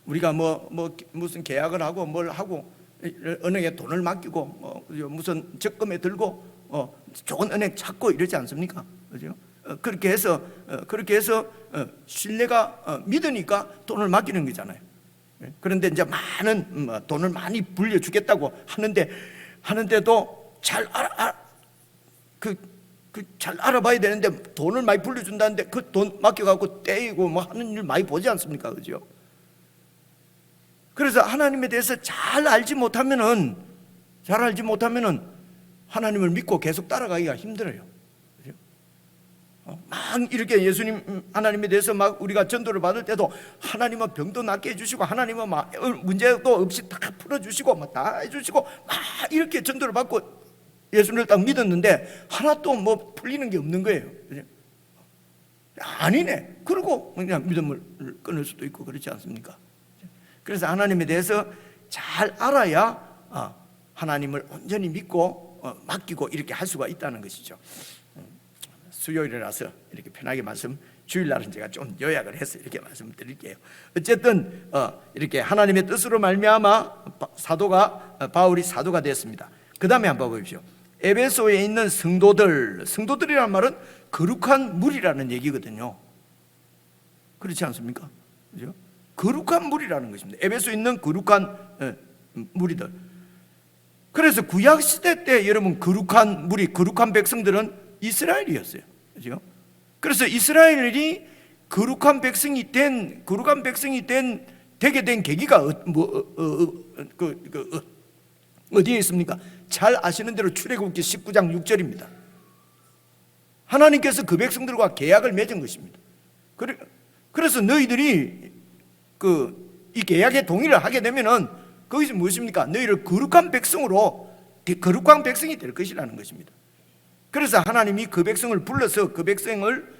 우리가 무슨 계약을 하고 뭘 하고 은행에 돈을 맡기고 무슨 적금에 들고 좋은 은행 찾고 이러지 않습니까? 그죠? 그렇게 해서 신뢰가 믿으니까 돈을 맡기는 거잖아요. 그런데 이제 많은 돈을 많이 불려주겠다고 하는데도 잘 알아봐야 되는데 돈을 많이 불려준다는데 그 돈 맡겨갖고 떼이고 하는 일 많이 보지 않습니까? 그죠? 그래서 하나님에 대해서 잘 알지 못하면은 하나님을 믿고 계속 따라가기가 힘들어요. 그죠? 막 이렇게 예수님 하나님에 대해서 막 우리가 전도를 받을 때도 하나님은 병도 낫게 해주시고 하나님은 막 문제도 없이 다 풀어주시고 막 다 해주시고 막 이렇게 전도를 받고 예수님을 딱 믿었는데 하나도 풀리는 게 없는 거예요. 그죠? 아니네. 그러고 그냥 믿음을 끊을 수도 있고 그렇지 않습니까? 그래서 하나님에 대해서 잘 알아야 하나님을 온전히 믿고 맡기고 이렇게 할 수가 있다는 것이죠. 수요일이라서 이렇게 편하게 주일날은 제가 좀 요약을 해서 이렇게 말씀을 드릴게요. 어쨌든 이렇게 하나님의 뜻으로 말미암아 바울이 사도가 됐습니다. 그 다음에 한번 보십시오. 에베소에 있는 성도들이라는 말은 거룩한 무리라는 얘기거든요. 그렇지 않습니까? 그죠? 거룩한 무리라는 것입니다. 에베소에 있는 거룩한 무리들. 그래서 구약 시대 때 여러분 거룩한 무리, 거룩한 백성들은 이스라엘이었어요. 그죠? 그래서 이스라엘이 거룩한 백성이 되게 된 계기가 어디에 있습니까? 잘 아시는 대로 출애굽기 19장 6절입니다. 하나님께서 그 백성들과 계약을 맺은 것입니다. 그래서 너희들이 이 계약에 동의를 하게 되면은 거기서 무엇입니까? 너희를 거룩한 백성이 될 것이라는 것입니다. 그래서 하나님이 그 백성을 불러서 그 백성을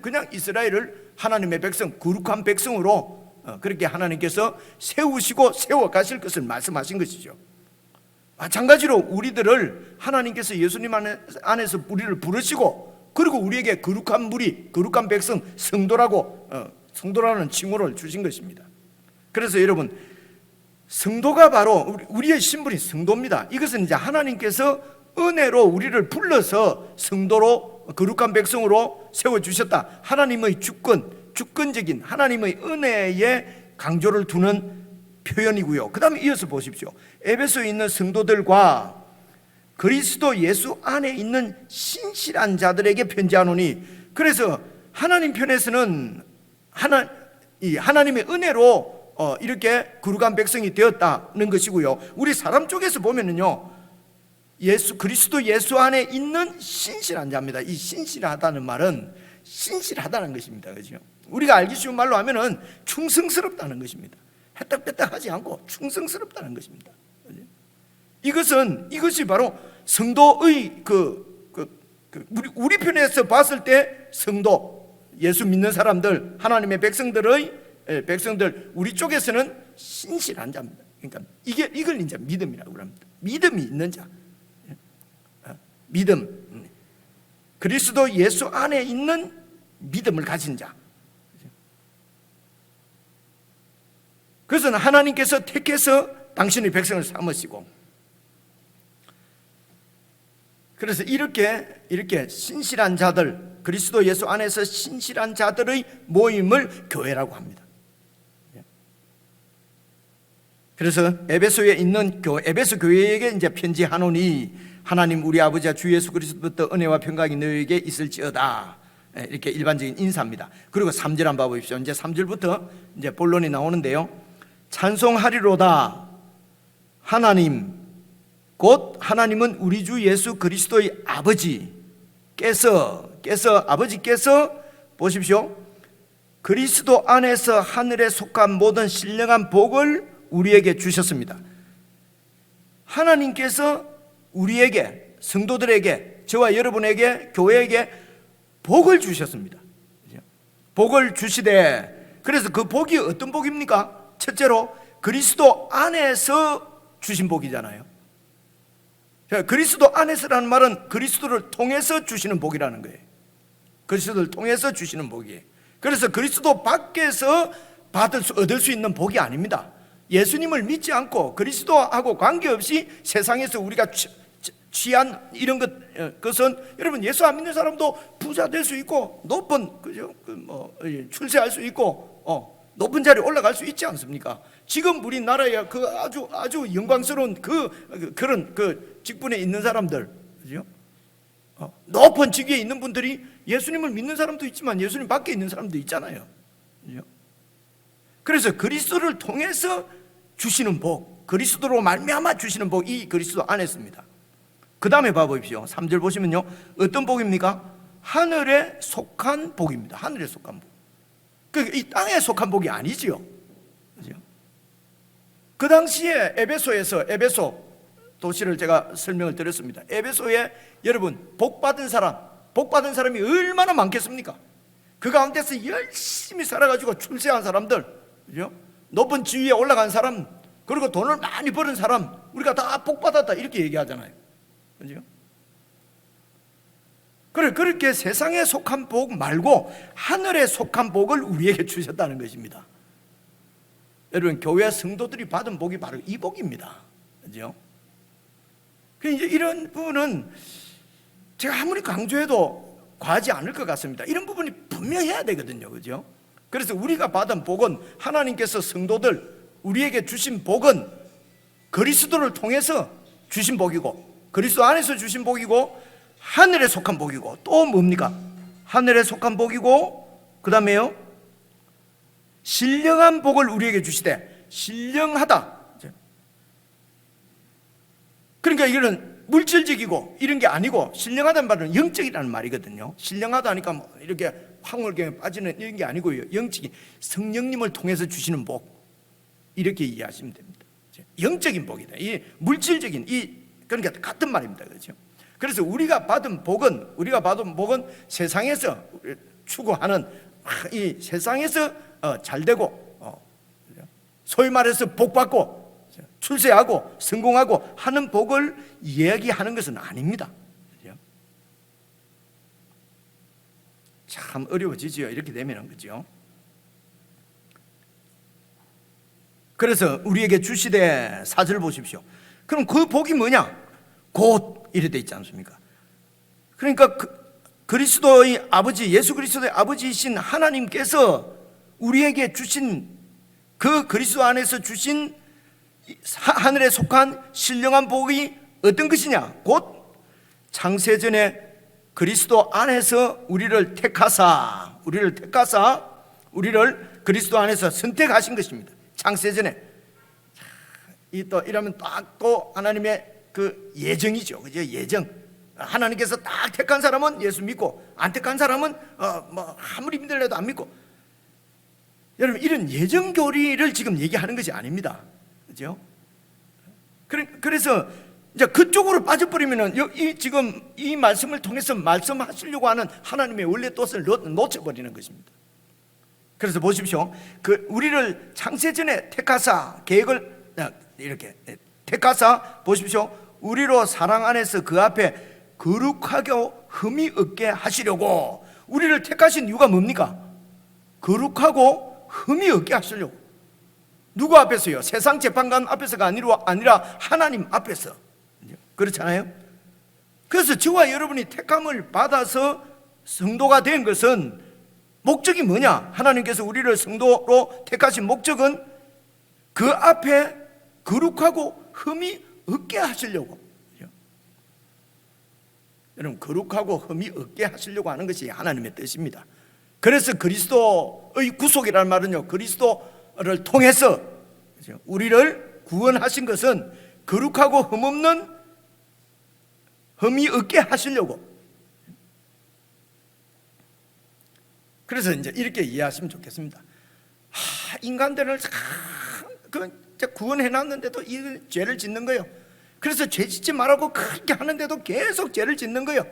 그냥 이스라엘을 하나님의 백성, 거룩한 백성으로 그렇게 하나님께서 세우시고 세워 가실 것을 말씀하신 것이죠. 마찬가지로 우리들을 하나님께서 예수님 안에서 우리를 부르시고 그리고 우리에게 거룩한 무리, 거룩한 백성, 성도라는 칭호를 주신 것입니다. 그래서 여러분, 성도가 바로 우리의 신분이 성도입니다. 이것은 이제 하나님께서 은혜로 우리를 불러서 성도로 거룩한 백성으로 세워주셨다. 하나님의 주권적인 하나님의 은혜에 강조를 두는 표현이고요. 그 다음에 이어서 보십시오. 에베소에 있는 성도들과 그리스도 예수 안에 있는 신실한 자들에게 편지하노니, 그래서 하나님 편에서는 하나님의 은혜로 이렇게 거룩한 백성이 되었다는 것이고요. 우리 사람 쪽에서 보면은요, 그리스도 예수 안에 있는 신실한 자입니다. 이 신실하다는 말은 신실하다는 것입니다. 그죠? 우리가 알기 쉬운 말로 하면은 충성스럽다는 것입니다. 해딱빼딱하지 않고 충성스럽다는 것입니다. 그죠? 이것이 바로 성도의 우리 편에서 봤을 때 성도, 예수 믿는 사람들, 하나님의 백성들, 우리 쪽에서는 신실한 자입니다. 그러니까 이걸 이제 믿음이라고 합니다. 믿음이 있는 자. 믿음. 그리스도 예수 안에 있는 믿음을 가진 자. 그래서 하나님께서 택해서 당신의 백성을 삼으시고, 그래서 이렇게 신실한 자들, 그리스도 예수 안에서 신실한 자들의 모임을 교회라고 합니다. 그래서 에베소에 있는 에베소 교회에게 이제 편지하노니, 하나님 우리 아버지와 주 예수 그리스도부터 은혜와 평강이 너희에게 있을지어다. 이렇게 일반적인 인사입니다. 그리고 3절 한번 봐보십시오. 이제 3절부터 이제 본론이 나오는데요. 찬송하리로다. 하나님 곧 하나님은 우리 주 예수 그리스도의 아버지께서 보십시오. 그리스도 안에서 하늘에 속한 모든 신령한 복을 우리에게 주셨습니다. 하나님께서 우리에게, 성도들에게, 저와 여러분에게, 교회에게 복을 주셨습니다. 복을 주시되, 그래서 그 복이 어떤 복입니까? 첫째로 그리스도 안에서 주신 복이잖아요. 그리스도 안에서라는 말은 그리스도를 통해서 주시는 복이라는 거예요. 그리스도를 통해서 주시는 복이에요. 그래서 그리스도 밖에서 얻을 수 있는 복이 아닙니다. 예수님을 믿지 않고 그리스도하고 관계없이 세상에서 우리가 취한 이런 것은, 여러분, 예수 안 믿는 사람도 부자 될 수 있고 높은 출세할 수 있고 높은 자리에 올라갈 수 있지 않습니까? 지금 우리나라에 아주 영광스러운 그런 직분에 있는 사람들, 그죠? 높은 직위에 있는 분들이 예수님을 믿는 사람도 있지만 예수님 밖에 있는 사람도 있잖아요. 그죠? 그래서 그리스도를 통해서 주시는 복, 그리스도로 말미암아 주시는 복, 이 그리스도 안에 있습니다. 그 다음에 봐보십시오. 3절 보시면요, 어떤 복입니까? 하늘에 속한 복입니다. 하늘에 속한 복. 이 땅에 속한 복이 아니지요. 그죠? 그 당시에 에베소 도시를 제가 설명을 드렸습니다. 에베소에 여러분 복받은 사람이 얼마나 많겠습니까? 그 가운데서 열심히 살아가지고 출세한 사람들, 그죠? 높은 지위에 올라간 사람, 그리고 돈을 많이 버는 사람, 우리가 다 복받았다 이렇게 얘기하잖아요. 그죠? 그렇게 세상에 속한 복 말고 하늘에 속한 복을 우리에게 주셨다는 것입니다. 여러분, 교회 성도들이 받은 복이 바로 이 복입니다. 그죠? 이제 이런 부분은 제가 아무리 강조해도 과하지 않을 것 같습니다. 이런 부분이 분명해야 되거든요, 그죠? 그래서 우리가 받은 복은, 하나님께서 성도들 우리에게 주신 복은 그리스도를 통해서 주신 복이고, 그리스도 안에서 주신 복이고, 하늘에 속한 복이고, 또 뭡니까? 하늘에 속한 복이고, 그 다음에요, 신령한 복을 우리에게 주시되, 신령하다. 그러니까 이거는 물질적이고 이런 게 아니고, 신령하다는 말은 영적이라는 말이거든요. 신령하다 하니까 뭐 이렇게 황홀경에 빠지는 이런 게 아니고요, 영적인 성령님을 통해서 주시는 복, 이렇게 이해하시면 됩니다. 영적인 복이다. 이 물질적인, 그러니까 같은 말입니다, 그렇죠? 그래서 우리가 받은 복은 세상에서 추구하는 이 세상에서 잘 되고, 소위 말해서 복 받고 출세하고 성공하고 하는 복을 이야기하는 것은 아닙니다. 참 어려워지죠, 이렇게 되면, 그죠? 그래서 우리에게 주시되, 4절 보십시오. 그럼 그 복이 뭐냐? 곧 이래 돼 있지 않습니까? 그러니까 그리스도의 아버지, 예수 그리스도의 아버지이신 하나님께서 우리에게 주신 그 그리스도 안에서 주신 하늘에 속한 신령한 복이 어떤 것이냐? 곧 창세전에 그리스도 안에서 우리를 택하사 우리를 그리스도 안에서 선택하신 것입니다. 창세전에. 또 이러면 딱 또 하나님의 그 예정이죠, 그죠? 예정. 하나님께서 딱 택한 사람은 예수 믿고, 안 택한 사람은 뭐 아무리 믿으려도 안 믿고. 여러분, 이런 예정 교리를 지금 얘기하는 것이 아닙니다, 그죠? 그래서 이제 그쪽으로 빠져버리면은 지금 이 말씀을 통해서 말씀하시려고 하는 하나님의 원래 뜻을 놓쳐버리는 것입니다. 그래서 보십시오. 우리를 창세전에 택하사, 계획을 이렇게 택하사, 보십시오. 우리로 사랑 안에서 그 앞에 거룩하고 흠이 없게 하시려고. 우리를 택하신 이유가 뭡니까? 거룩하고 흠이 없게 하시려고. 누구 앞에서요? 세상 재판관 앞에서가 아니라 하나님 앞에서. 그렇잖아요? 그래서 저와 여러분이 택함을 받아서 성도가 된 것은 목적이 뭐냐? 하나님께서 우리를 성도로 택하신 목적은 그 앞에 거룩하고 흠이 없게 하시려고. 여러분, 거룩하고 흠이 없게 하시려고 하는 것이 하나님의 뜻입니다. 그래서 그리스도의 구속이라는 말은요, 그리스도를 통해서 우리를 구원하신 것은 거룩하고 흠이 없게 하시려고. 그래서 이제 이렇게 이해하시면 좋겠습니다. 인간들을 구원해 놨는데도 이 죄를 짓는 거예요. 그래서 죄 짓지 말라고 그렇게 하는데도 계속 죄를 짓는 거예요.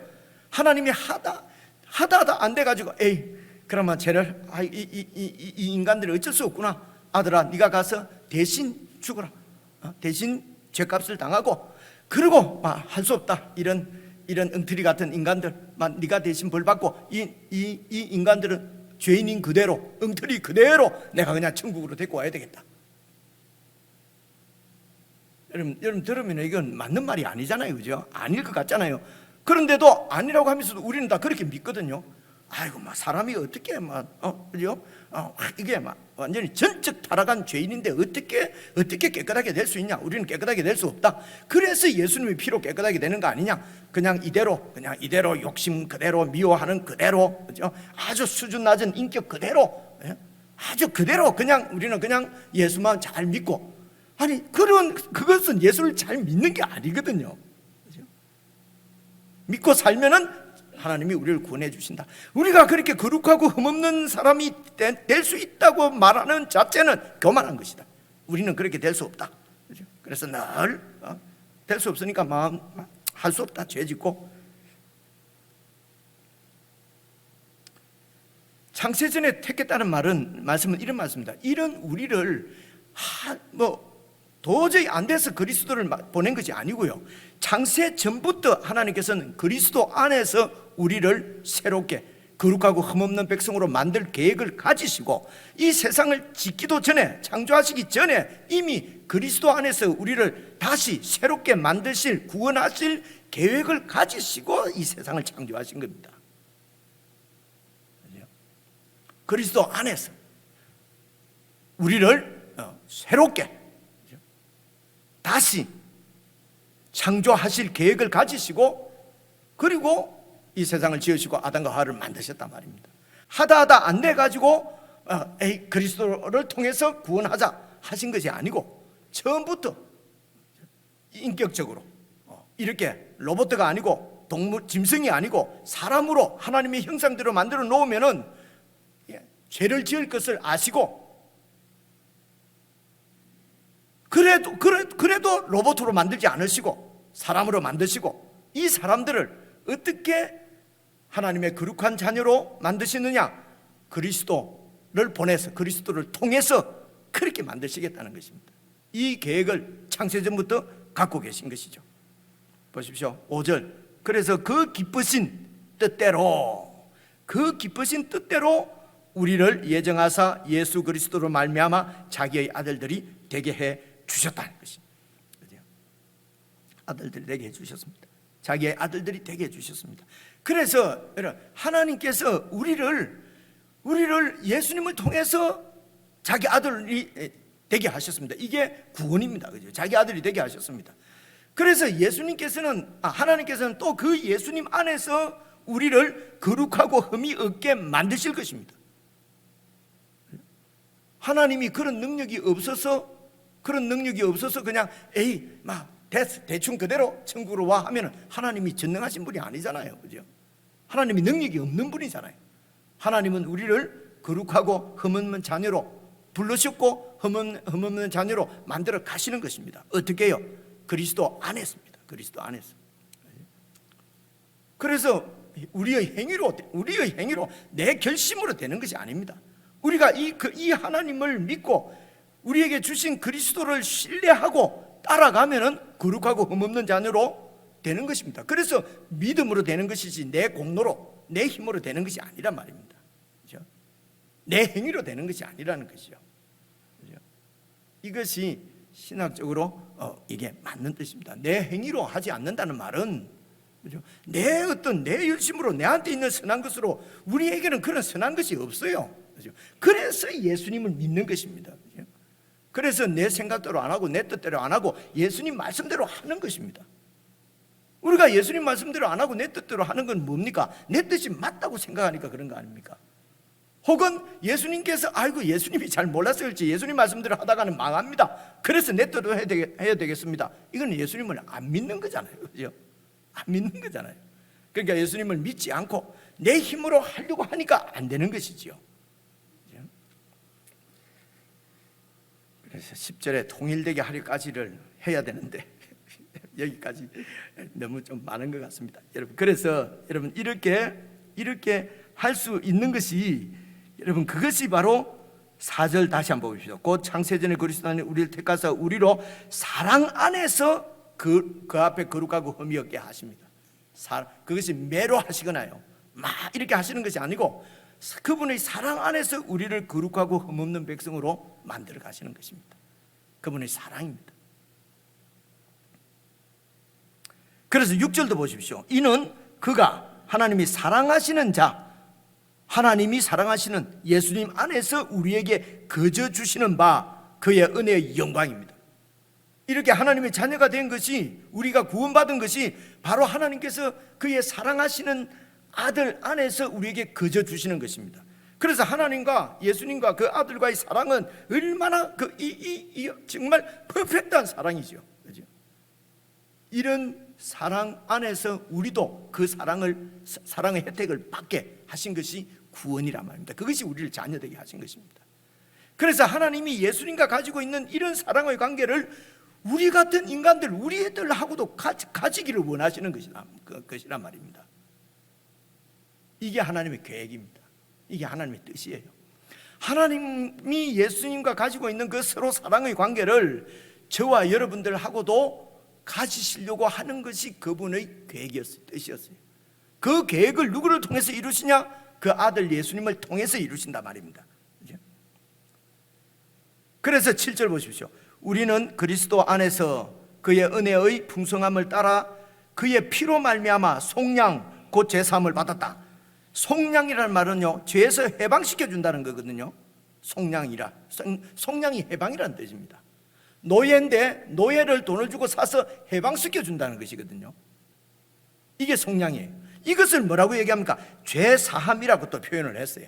하나님이 하다 안 돼가지고, 그러면 죄를, 이 인간들이 어쩔 수 없구나. 아들아, 네가 가서 대신 죽어라. 대신 죄값을 당하고, 그리고 할 수 없다. 이런 엉터리 같은 인간들, 네가 대신 벌 받고, 이 인간들은 죄인인 그대로, 엉터리 그대로 내가 그냥 천국으로 데리고 와야 되겠다. 여러분 들으면 이건 맞는 말이 아니잖아요, 그죠? 아닐 것 같잖아요. 그런데도 아니라고 하면서도 우리는 다 그렇게 믿거든요. 아이고, 사람이 어떻게 그죠? 이게 완전히 전적 타락한 죄인인데 어떻게 깨끗하게 될 수 있냐? 우리는 깨끗하게 될 수 없다. 그래서 예수님의 피로 깨끗하게 되는 거 아니냐? 그냥 이대로 욕심 그대로, 미워하는 그대로, 그죠? 아주 수준 낮은 인격 그대로, 아주 그대로 우리는 그냥 예수만 잘 믿고. 아니, 그것은 예수를 잘 믿는 게 아니거든요, 그죠? 믿고 살면은 하나님이 우리를 구원해 주신다. 우리가 그렇게 거룩하고 흠없는 사람이 될 수 있다고 말하는 자체는 교만한 것이다. 우리는 그렇게 될 수 없다, 그죠? 그래서 늘 될 수 없으니까 할 수 없다, 죄 짓고. 창세전에 택했다는 말씀은 이런 말씀입니다. 이런 우리를 도저히 안 돼서 그리스도를 보낸 것이 아니고요, 창세 전부터 하나님께서는 그리스도 안에서 우리를 새롭게 거룩하고 흠없는 백성으로 만들 계획을 가지시고 이 세상을 짓기도 전에, 창조하시기 전에 이미 그리스도 안에서 우리를 다시 새롭게 만드실, 구원하실 계획을 가지시고 이 세상을 창조하신 겁니다. 그리스도 안에서 우리를 새롭게 다시 창조하실 계획을 가지시고, 그리고 이 세상을 지으시고 아담과 하와를 만드셨단 말입니다. 하다 안 돼가지고 그리스도를 통해서 구원하자 하신 것이 아니고, 처음부터 인격적으로 이렇게 로봇가 아니고 동물, 짐승이 아니고 사람으로 하나님의 형상대로 만들어 놓으면은 죄를 지을 것을 아시고, 그래도 로봇으로 만들지 않으시고 사람으로 만드시고, 이 사람들을 어떻게 하나님의 거룩한 자녀로 만드시느냐? 그리스도를 보내서, 그리스도를 통해서 그렇게 만드시겠다는 것입니다. 이 계획을 창세전부터 갖고 계신 것이죠. 보십시오. 5절. 그래서 그 기쁘신 뜻대로 우리를 예정하사 예수 그리스도로 말미암아 자기의 아들들이 되게 해 주셨다는 것입니다. 아들들이 되게 해 주셨습니다. 자기의 아들들이 되게 해 주셨습니다. 그래서 하나님께서 우리를 예수님을 통해서 자기 아들이 되게 하셨습니다. 이게 구원입니다. 그죠? 자기 아들이 되게 하셨습니다. 그래서 하나님께서는 또 그 예수님 안에서 우리를 거룩하고 흠이 없게 만드실 것입니다. 하나님이 그런 능력이 없어서 그냥 대충 그대로 천국으로 와 하면은 하나님이 전능하신 분이 아니잖아요. 그죠? 하나님이 능력이 없는 분이잖아요. 하나님은 우리를 거룩하고 흠없는 자녀로 불러셨고 흠없는 자녀로 만들어 가시는 것입니다. 어떻게 해요? 그리스도 안에서입니다. 그리스도 안에서. 그래서 우리의 행위로 내 결심으로 되는 것이 아닙니다. 우리가 이 하나님을 믿고 우리에게 주신 그리스도를 신뢰하고 따라가면은 거룩하고 흠없는 자녀로 되는 것입니다. 그래서 믿음으로 되는 것이지 내 공로로, 내 힘으로 되는 것이 아니란 말입니다. 그렇죠? 내 행위로 되는 것이 아니라는 것이죠. 그렇죠? 이것이 신학적으로 이게 맞는 뜻입니다. 내 행위로 하지 않는다는 말은, 그렇죠? 내 열심으로 내한테 있는 선한 것으로 우리에게는 그런 선한 것이 없어요. 그렇죠? 그래서 예수님을 믿는 것입니다. 그렇죠? 그래서 내 생각대로 안 하고 내 뜻대로 안 하고 예수님 말씀대로 하는 것입니다. 우리가 예수님 말씀대로 안 하고 내 뜻대로 하는 건 뭡니까? 내 뜻이 맞다고 생각하니까 그런 거 아닙니까? 혹은 예수님께서 예수님이 잘 몰랐을지 예수님 말씀대로 하다가는 망합니다. 그래서 내 뜻대로 해야 되겠습니다. 이건 예수님을 안 믿는 거잖아요. 그죠? 안 믿는 거잖아요. 그러니까 예수님을 믿지 않고 내 힘으로 하려고 하니까 안 되는 것이지요. 그래서 10절에 통일되게 하려까지를 해야 되는데 여기까지 너무 좀 많은 것 같습니다. 여러분, 그래서 여러분 이렇게 할 수 있는 것이, 여러분, 그것이 바로 4절 다시 한번 보십시오. 곧 창세전에 그리스도 안에 우리를 택하사 우리로 사랑 안에서 그 앞에 거룩하고 흠이 없게 하십니다. 그것이 매로 하시거나요 막 이렇게 하시는 것이 아니고 그분의 사랑 안에서 우리를 거룩하고 흠없는 백성으로 만들어 가시는 것입니다. 그분의 사랑입니다. 그래서 6절도 보십시오. 이는 그가 하나님이 사랑하시는 예수님 안에서 우리에게 거저 주시는 바 그의 은혜의 영광입니다. 이렇게 하나님의 자녀가 된 것이, 우리가 구원받은 것이 바로 하나님께서 그의 사랑하시는 아들 안에서 우리에게 거저 주시는 것입니다. 그래서 하나님과 예수님과 그 아들과의 사랑은 얼마나 정말 퍼펙트한 사랑이죠. 그렇죠? 이런 사랑 안에서 우리도 그 사랑의 혜택을 받게 하신 것이 구원이란 말입니다. 그것이 우리를 자녀되게 하신 것입니다. 그래서 하나님이 예수님과 가지고 있는 이런 사랑의 관계를 우리 같은 인간들, 우리들하고도 가지기를 원하시는 것이란 말입니다. 이게 하나님의 계획입니다. 이게 하나님의 뜻이에요. 하나님이 예수님과 가지고 있는 그 서로 사랑의 관계를 저와 여러분들하고도 가지시려고 하는 것이 그분의 계획이었어요. 뜻이었어요. 그 계획을 누구를 통해서 이루시냐? 그 아들 예수님을 통해서 이루신단 말입니다. 그래서 7절 보십시오. 우리는 그리스도 안에서 그의 은혜의 풍성함을 따라 그의 피로 말미암아 속량 곧 제사함을 받았다. 속량이라는 말은요, 죄에서 해방시켜 준다는 거거든요. 속량이라, 속량이 해방이라는 뜻입니다. 노예인데 노예를 돈을 주고 사서 해방시켜 준다는 것이거든요. 이게 속량이에요. 이것을 뭐라고 얘기합니까? 죄 사함이라고 또 표현을 했어요.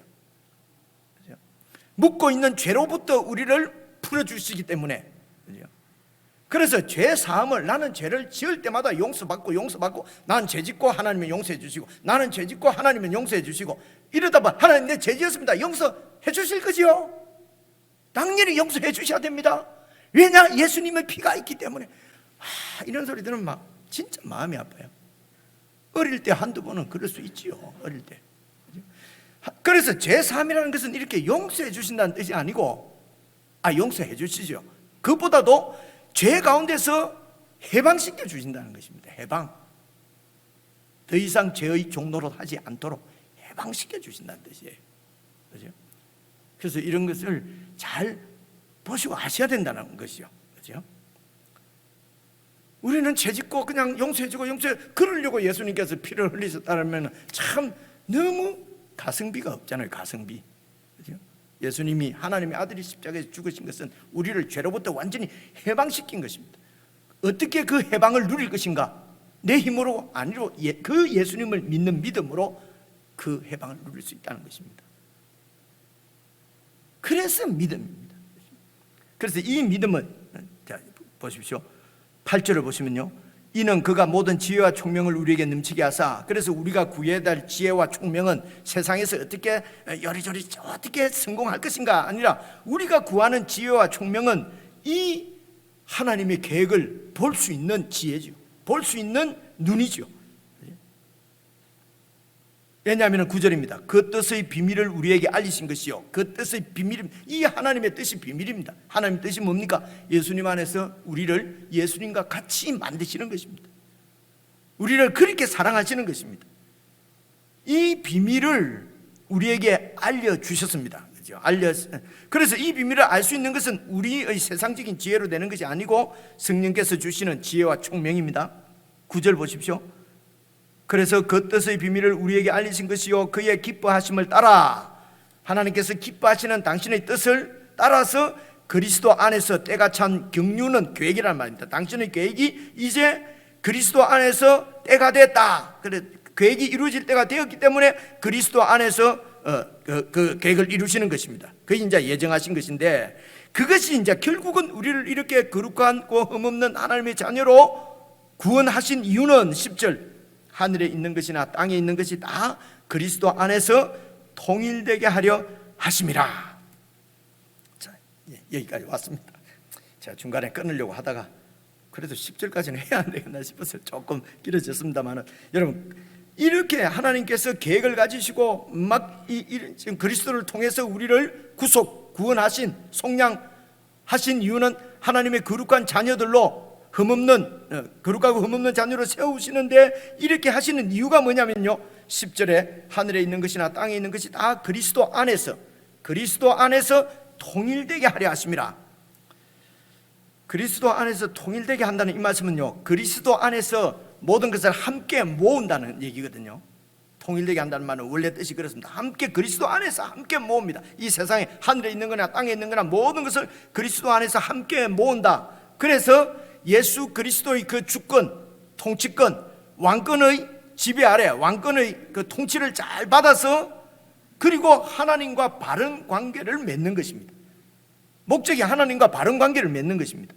묻고 있는 죄로부터 우리를 풀어주시기 때문에. 그래서 죄 사함을, 나는 죄를 지을 때마다 용서받고 난 죄짓고 하나님은 용서해 주시고, 나는 죄짓고 하나님은 용서해 주시고, 이러다 보면 하나님 내 죄 지었습니다, 용서해 주실 거지요? 당연히 용서해 주셔야 됩니다. 왜냐? 예수님의 피가 있기 때문에. 이런 소리 들으면 막 진짜 마음이 아파요. 어릴 때 한두 번은 그럴 수 있지요. 어릴 때. 그래서 죄사함이라는 것은 이렇게 용서해 주신다는 뜻이 아니고, 용서해 주시죠. 그것보다도 죄 가운데서 해방시켜 주신다는 것입니다. 해방. 더 이상 죄의 종노릇 하지 않도록 해방시켜 주신다는 뜻이에요. 그죠? 그래서 이런 것을 잘 보시고 아셔야 된다는 것이죠. 그죠? 우리는 죄짓고 그냥 용서해주고 그러려고 예수님께서 피를 흘리셨다면 참 너무 가성비가 없잖아요. 가성비. 그죠? 예수님이 하나님의 아들이 십자가에서 죽으신 것은 우리를 죄로부터 완전히 해방시킨 것입니다. 어떻게 그 해방을 누릴 것인가? 내 힘으로 아니로 그 예수님을 믿는 믿음으로 그 해방을 누릴 수 있다는 것입니다. 그래서 믿음입니다. 그래서 이 믿음은, 자, 보십시오. 8절을 보시면요, 이는 그가 모든 지혜와 총명을 우리에게 넘치게 하사, 그래서 우리가 구해야 될 지혜와 총명은 세상에서 어떻게 요리조리 어떻게 성공할 것인가 아니라, 우리가 구하는 지혜와 총명은 이 하나님의 계획을 볼 수 있는 지혜죠. 볼 수 있는 눈이죠. 왜냐하면 9절입니다. 그 뜻의 비밀을 우리에게 알리신 것이요, 그 뜻의 비밀입니다. 이 하나님의 뜻이 비밀입니다. 하나님의 뜻이 뭡니까? 예수님 안에서 우리를 예수님과 같이 만드시는 것입니다. 우리를 그렇게 사랑하시는 것입니다. 이 비밀을 우리에게 알려주셨습니다. 그래서 이 비밀을 알 수 있는 것은 우리의 세상적인 지혜로 되는 것이 아니고 성령께서 주시는 지혜와 총명입니다. 9절 보십시오. 그래서 그 뜻의 비밀을 우리에게 알리신 것이요, 그의 기뻐하심을 따라, 하나님께서 기뻐하시는 당신의 뜻을 따라서 그리스도 안에서 때가 찬 경륜은 계획이라는 말입니다. 당신의 계획이 이제 그리스도 안에서 때가 됐다. 그래, 계획이 이루어질 때가 되었기 때문에 그리스도 안에서 그 계획을 이루시는 것입니다. 그게 이제 예정하신 것인데, 그것이 이제 결국은 우리를 이렇게 거룩하고 흠없는 하나님의 자녀로 구원하신 이유는 10절, 하늘에 있는 것이나 땅에 있는 것이 다 그리스도 안에서 통일되게 하려 하심이라. 자, 여기까지 왔습니다. 제가 중간에 끊으려고 하다가 그래도 10절까지는 해야 안 되겠나 싶어서 조금 길어졌습니다만, 여러분, 이렇게 하나님께서 계획을 가지시고 지금 그리스도를 통해서 우리를 구원하신, 속량하신 이유는 하나님의 거룩한 자녀들로 거룩하고 흠없는 자녀로 세우시는데, 이렇게 하시는 이유가 뭐냐면요, 10절에 하늘에 있는 것이나 땅에 있는 것이 다 그리스도 안에서 통일되게 하려 하심이라. 그리스도 안에서 통일되게 한다는 이 말씀은요, 그리스도 안에서 모든 것을 함께 모은다는 얘기거든요. 통일되게 한다는 말은 원래 뜻이 그렇습니다. 함께, 그리스도 안에서 함께 모읍니다. 이 세상에 하늘에 있는 거나 땅에 있는 거나 모든 것을 그리스도 안에서 함께 모은다. 그래서 예수 그리스도의 그 주권, 통치권, 왕권의 지배 아래, 왕권의 그 통치를 잘 받아서, 그리고 하나님과 바른 관계를 맺는 것입니다. 목적이 하나님과 바른 관계를 맺는 것입니다.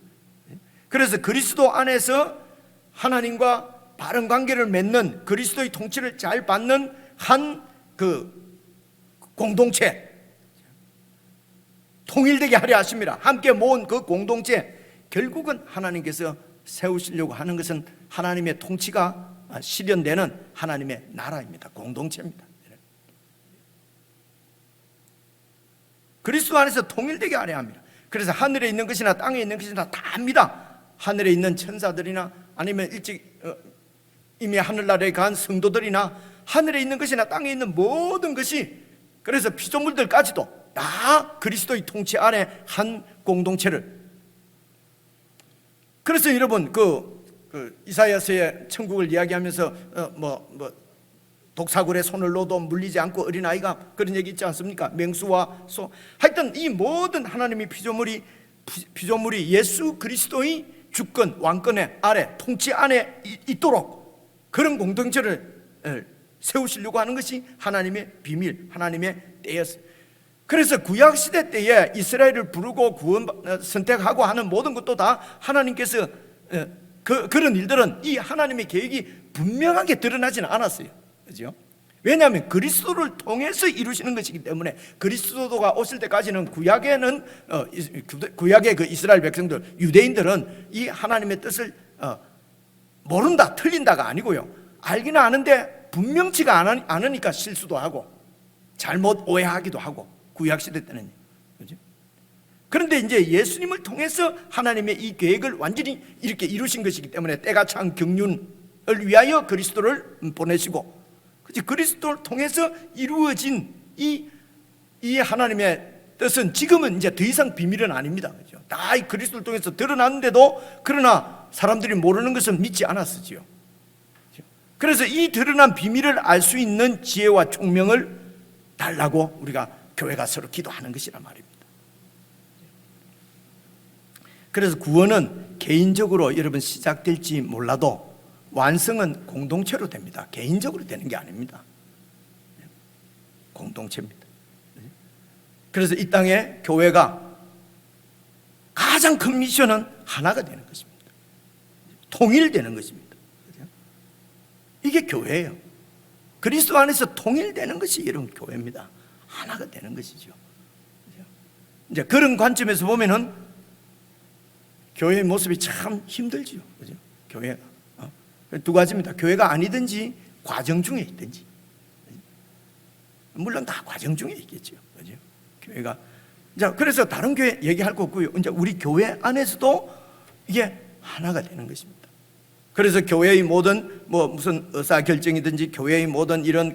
그래서 그리스도 안에서 하나님과 바른 관계를 맺는, 그리스도의 통치를 잘 받는 한 그 공동체, 통일되게 하려 하십니다. 함께 모은 그 공동체, 결국은 하나님께서 세우시려고 하는 것은 하나님의 통치가 실현되는 하나님의 나라입니다. 공동체입니다. 그리스도 안에서 통일되게 하려 합니다. 그래서 하늘에 있는 것이나 땅에 있는 것이나 다 합니다. 하늘에 있는 천사들이나 아니면 일찍 이미 하늘나라에 간 성도들이나 하늘에 있는 것이나 땅에 있는 모든 것이, 그래서 피조물들까지도 다 그리스도의 통치 아래 한 공동체를. 그래서 여러분 그 이사야서의 천국을 이야기하면서 독사굴에 손을 넣어도 물리지 않고 어린아이가, 그런 얘기 있지 않습니까? 맹수와 소. 하여튼 이 모든 하나님의 피조물이 예수 그리스도의 주권 왕권의 아래 통치 안에 있도록 그런 공동체를 세우시려고 하는 것이 하나님의 비밀, 하나님의 때였어요. 그래서 구약시대 때에 이스라엘을 부르고 구원 선택하고 하는 모든 것도 다 하나님께서 그런 일들은 이 하나님의 계획이 분명하게 드러나지는 않았어요. 그죠? 왜냐하면 그리스도를 통해서 이루시는 것이기 때문에, 그리스도가 오실 때까지는 구약에는 구약의 그 이스라엘 백성들, 유대인들은 이 하나님의 뜻을 모른다, 틀린다가 아니고요, 알기는 아는데 분명치가 않으니까 실수도 하고 잘못 오해하기도 하고, 구약시대 때는. 그죠? 그런데 이제 예수님을 통해서 하나님의 이 계획을 완전히 이렇게 이루신 것이기 때문에 때가 찬 경륜을 위하여 그리스도를 보내시고, 그리스도를 통해서 이루어진 이 하나님의 뜻은 지금은 이제 더 이상 비밀은 아닙니다. 그죠? 다 이 그리스도를 통해서 드러났는데도, 그러나 사람들이 모르는 것은 믿지 않았었지요. 그래서 이 드러난 비밀을 알 수 있는 지혜와 총명을 달라고 우리가 교회가 서로 기도하는 것이란 말입니다. 그래서 구원은 개인적으로 여러분 시작될지 몰라도 완성은 공동체로 됩니다. 개인적으로 되는 게 아닙니다. 공동체입니다. 그래서 이 땅에 교회가 가장 큰 미션은 하나가 되는 것입니다. 통일되는 것입니다. 이게 교회예요. 그리스도 안에서 통일되는 것이 여러분 교회입니다. 하나가 되는 것이죠. 이제 그런 관점에서 보면은 교회의 모습이 참 힘들지요. 그죠? 교회가 두 가지입니다. 교회가 아니든지 과정 중에 있든지. 물론 다 과정 중에 있겠죠. 그죠? 교회가. 자, 그래서 다른 교회 얘기할 거 없고요. 이제 우리 교회 안에서도 이게 하나가 되는 것입니다. 그래서 교회의 모든 무슨 의사 결정이든지 교회의 모든 이런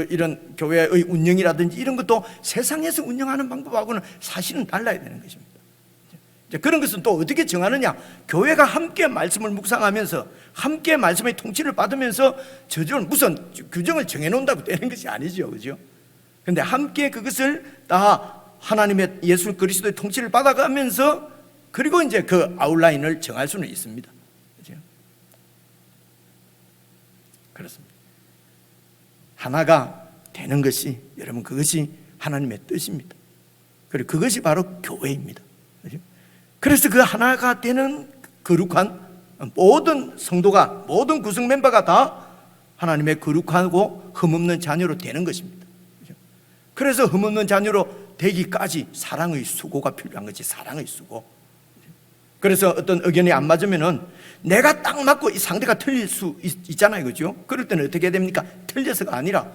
이런 교회의 운영이라든지 이런 것도 세상에서 운영하는 방법하고는 사실은 달라야 되는 것입니다. 그런 것은 또 어떻게 정하느냐? 교회가 함께 말씀을 묵상하면서 함께 말씀의 통치를 받으면서 저절 무슨 규정을 정해놓는다고 되는 것이 아니죠, 그죠? 그런데 함께 그것을 다 하나님의 예수 그리스도의 통치를 받아가면서, 그리고 이제 그 아웃라인을 정할 수는 있습니다. 그죠? 그렇습니다. 하나가 되는 것이, 여러분, 그것이 하나님의 뜻입니다. 그리고 그것이 바로 교회입니다. 그죠? 그래서 그 하나가 되는 거룩한 모든 성도가, 모든 구성 멤버가 다 하나님의 거룩하고 흠없는 자녀로 되는 것입니다. 그래서 흠없는 자녀로 되기까지 사랑의 수고가 필요한 거지. 사랑의 수고. 그래서 어떤 의견이 안 맞으면은 내가 딱 맞고 이 상대가 틀릴 수 있잖아요, 그죠? 그럴 때는 어떻게 해야 됩니까? 틀려서가 아니라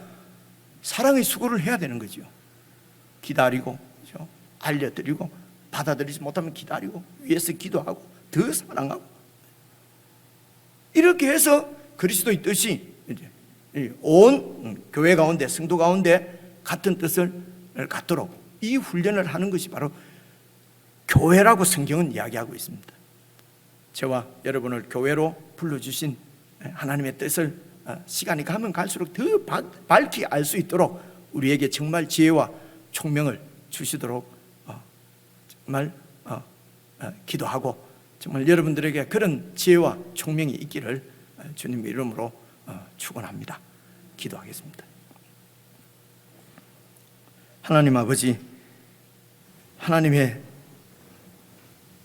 사랑의 수고를 해야 되는 거죠. 기다리고, 그죠? 알려드리고, 받아들이지 못하면 기다리고, 위에서 기도하고, 더 사랑하고, 이렇게 해서 그리스도의 뜻이 온 교회 가운데, 성도 가운데 같은 뜻을 갖도록 이 훈련을 하는 것이 바로 교회라고 성경은 이야기하고 있습니다. 저와 여러분을 교회로 불러주신 하나님의 뜻을 시간이 가면 갈수록 더 밝히 알 수 있도록 우리에게 정말 지혜와 총명을 주시도록 정말 기도하고, 정말 여러분들에게 그런 지혜와 총명이 있기를 주님의 이름으로 축원합니다. 기도하겠습니다. 하나님 아버지, 하나님의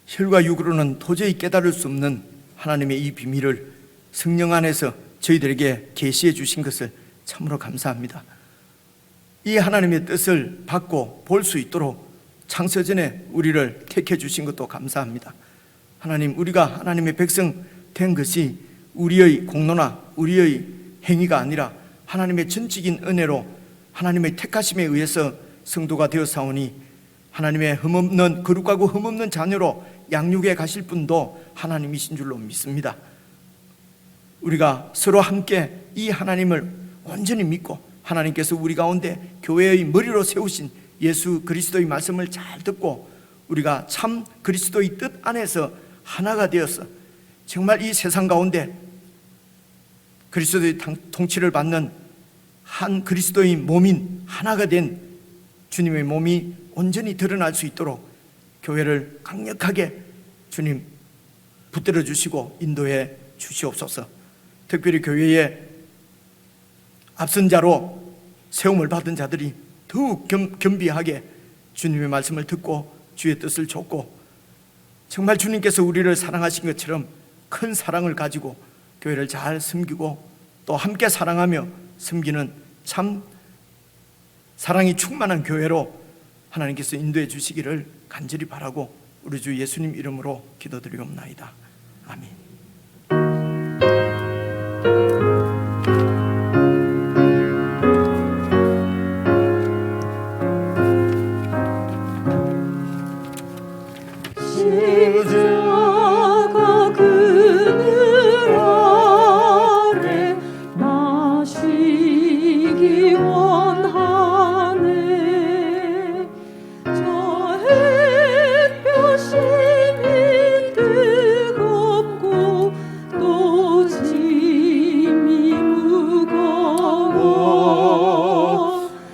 혈과 육으로는 도저히 깨달을 수 없는 하나님의 이 비밀을 성령 안에서 저희들에게 계시해 주신 것을 참으로 감사합니다. 이 하나님의 뜻을 받고 볼 수 있도록 창세전에 우리를 택해 주신 것도 감사합니다. 하나님, 우리가 하나님의 백성 된 것이 우리의 공로나 우리의 행위가 아니라 하나님의 전적인 은혜로 하나님의 택하심에 의해서 성도가 되었사오니, 하나님의 흠없는 거룩하고 흠없는 자녀로 양육에 가실 분도 하나님이신 줄로 믿습니다. 우리가 서로 함께 이 하나님을 온전히 믿고 하나님께서 우리 가운데 교회의 머리로 세우신 예수 그리스도의 말씀을 잘 듣고 우리가 참 그리스도의 뜻 안에서 하나가 되어서 정말 이 세상 가운데 그리스도의 통치를 받는 한 그리스도의 몸인 하나가 된 주님의 몸이 온전히 드러날 수 있도록 교회를 강력하게 주님 붙들어 주시고 인도해 주시옵소서. 특별히 교회에 앞선 자로 세움을 받은 자들이 더욱 겸비하게 주님의 말씀을 듣고 주의 뜻을 좇고 정말 주님께서 우리를 사랑하신 것처럼 큰 사랑을 가지고 교회를 잘 섬기고 또 함께 사랑하며 섬기는 참 사랑이 충만한 교회로 하나님께서 인도해 주시기를 간절히 바라고 우리 주 예수님 이름으로 기도드리옵나이다. 아멘. 십자가 그늘 아래 나 쉬기 원하네. 저 햇볕이 뜨겁고 또 짐이 무거워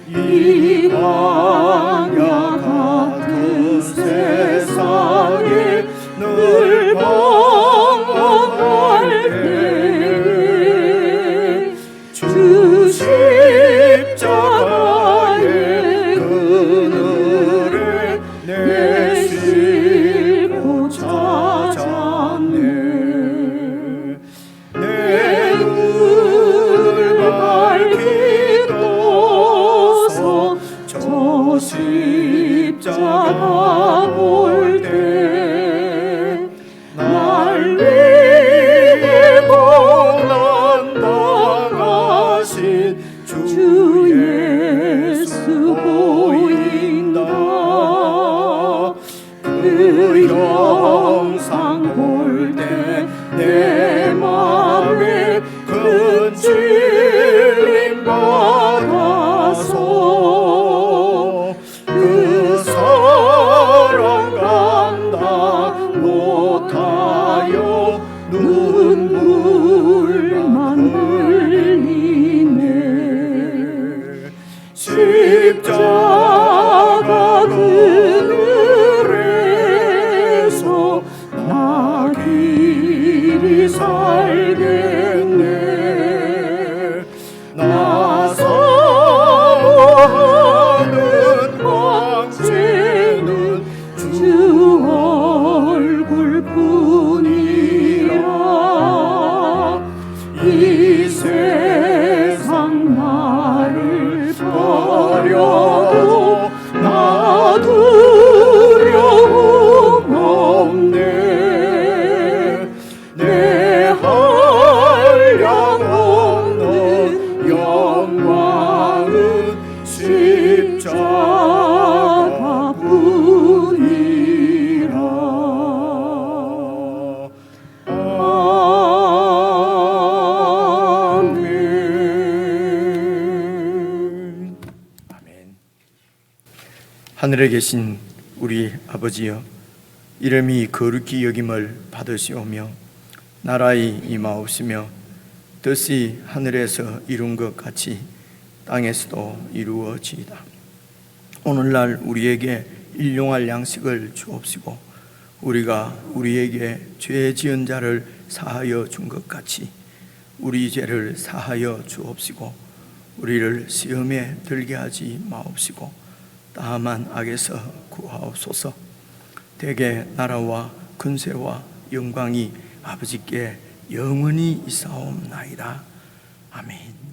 이 광야 같은 세상에 늘 방황할 때에 주 십자가의 그늘에 내 쉴곳 찾았네. 내 눈을 밝히 떠서 저 십자가 볼 때 날 위해 고난 당하신 주 예수 보인다. 그 영상 볼 때 내 맘에 큰 찔림 받아서 그 사랑 감당 못하여 눈물만 흘리네. 십자가 그늘에서 나 길이 살겠네. 나 사모하는 광채는 주 얼굴뿐이라. 이 세상 나를 버려도 나 두려움 없네. 내 한량없는 영광은 십자가뿐이라. 아멘. 아멘. 하늘에 계신 우리 아버지여, 이름이 거룩히 여김을 받으시오며 나라의 임하옵시며 뜻이 하늘에서 이룬 것 같이 땅에서도 이루어지이다. 오늘날 우리에게 일용할 양식을 주옵시고 우리가 우리에게 죄 지은 자를 사하여 준 것 같이 우리 죄를 사하여 주옵시고 우리를 시험에 들게 하지 마옵시고 다만 악에서 구하옵소서. 대개 나라와 근세와 영광이 아버지께 영원히 있사옵나이다. 아멘.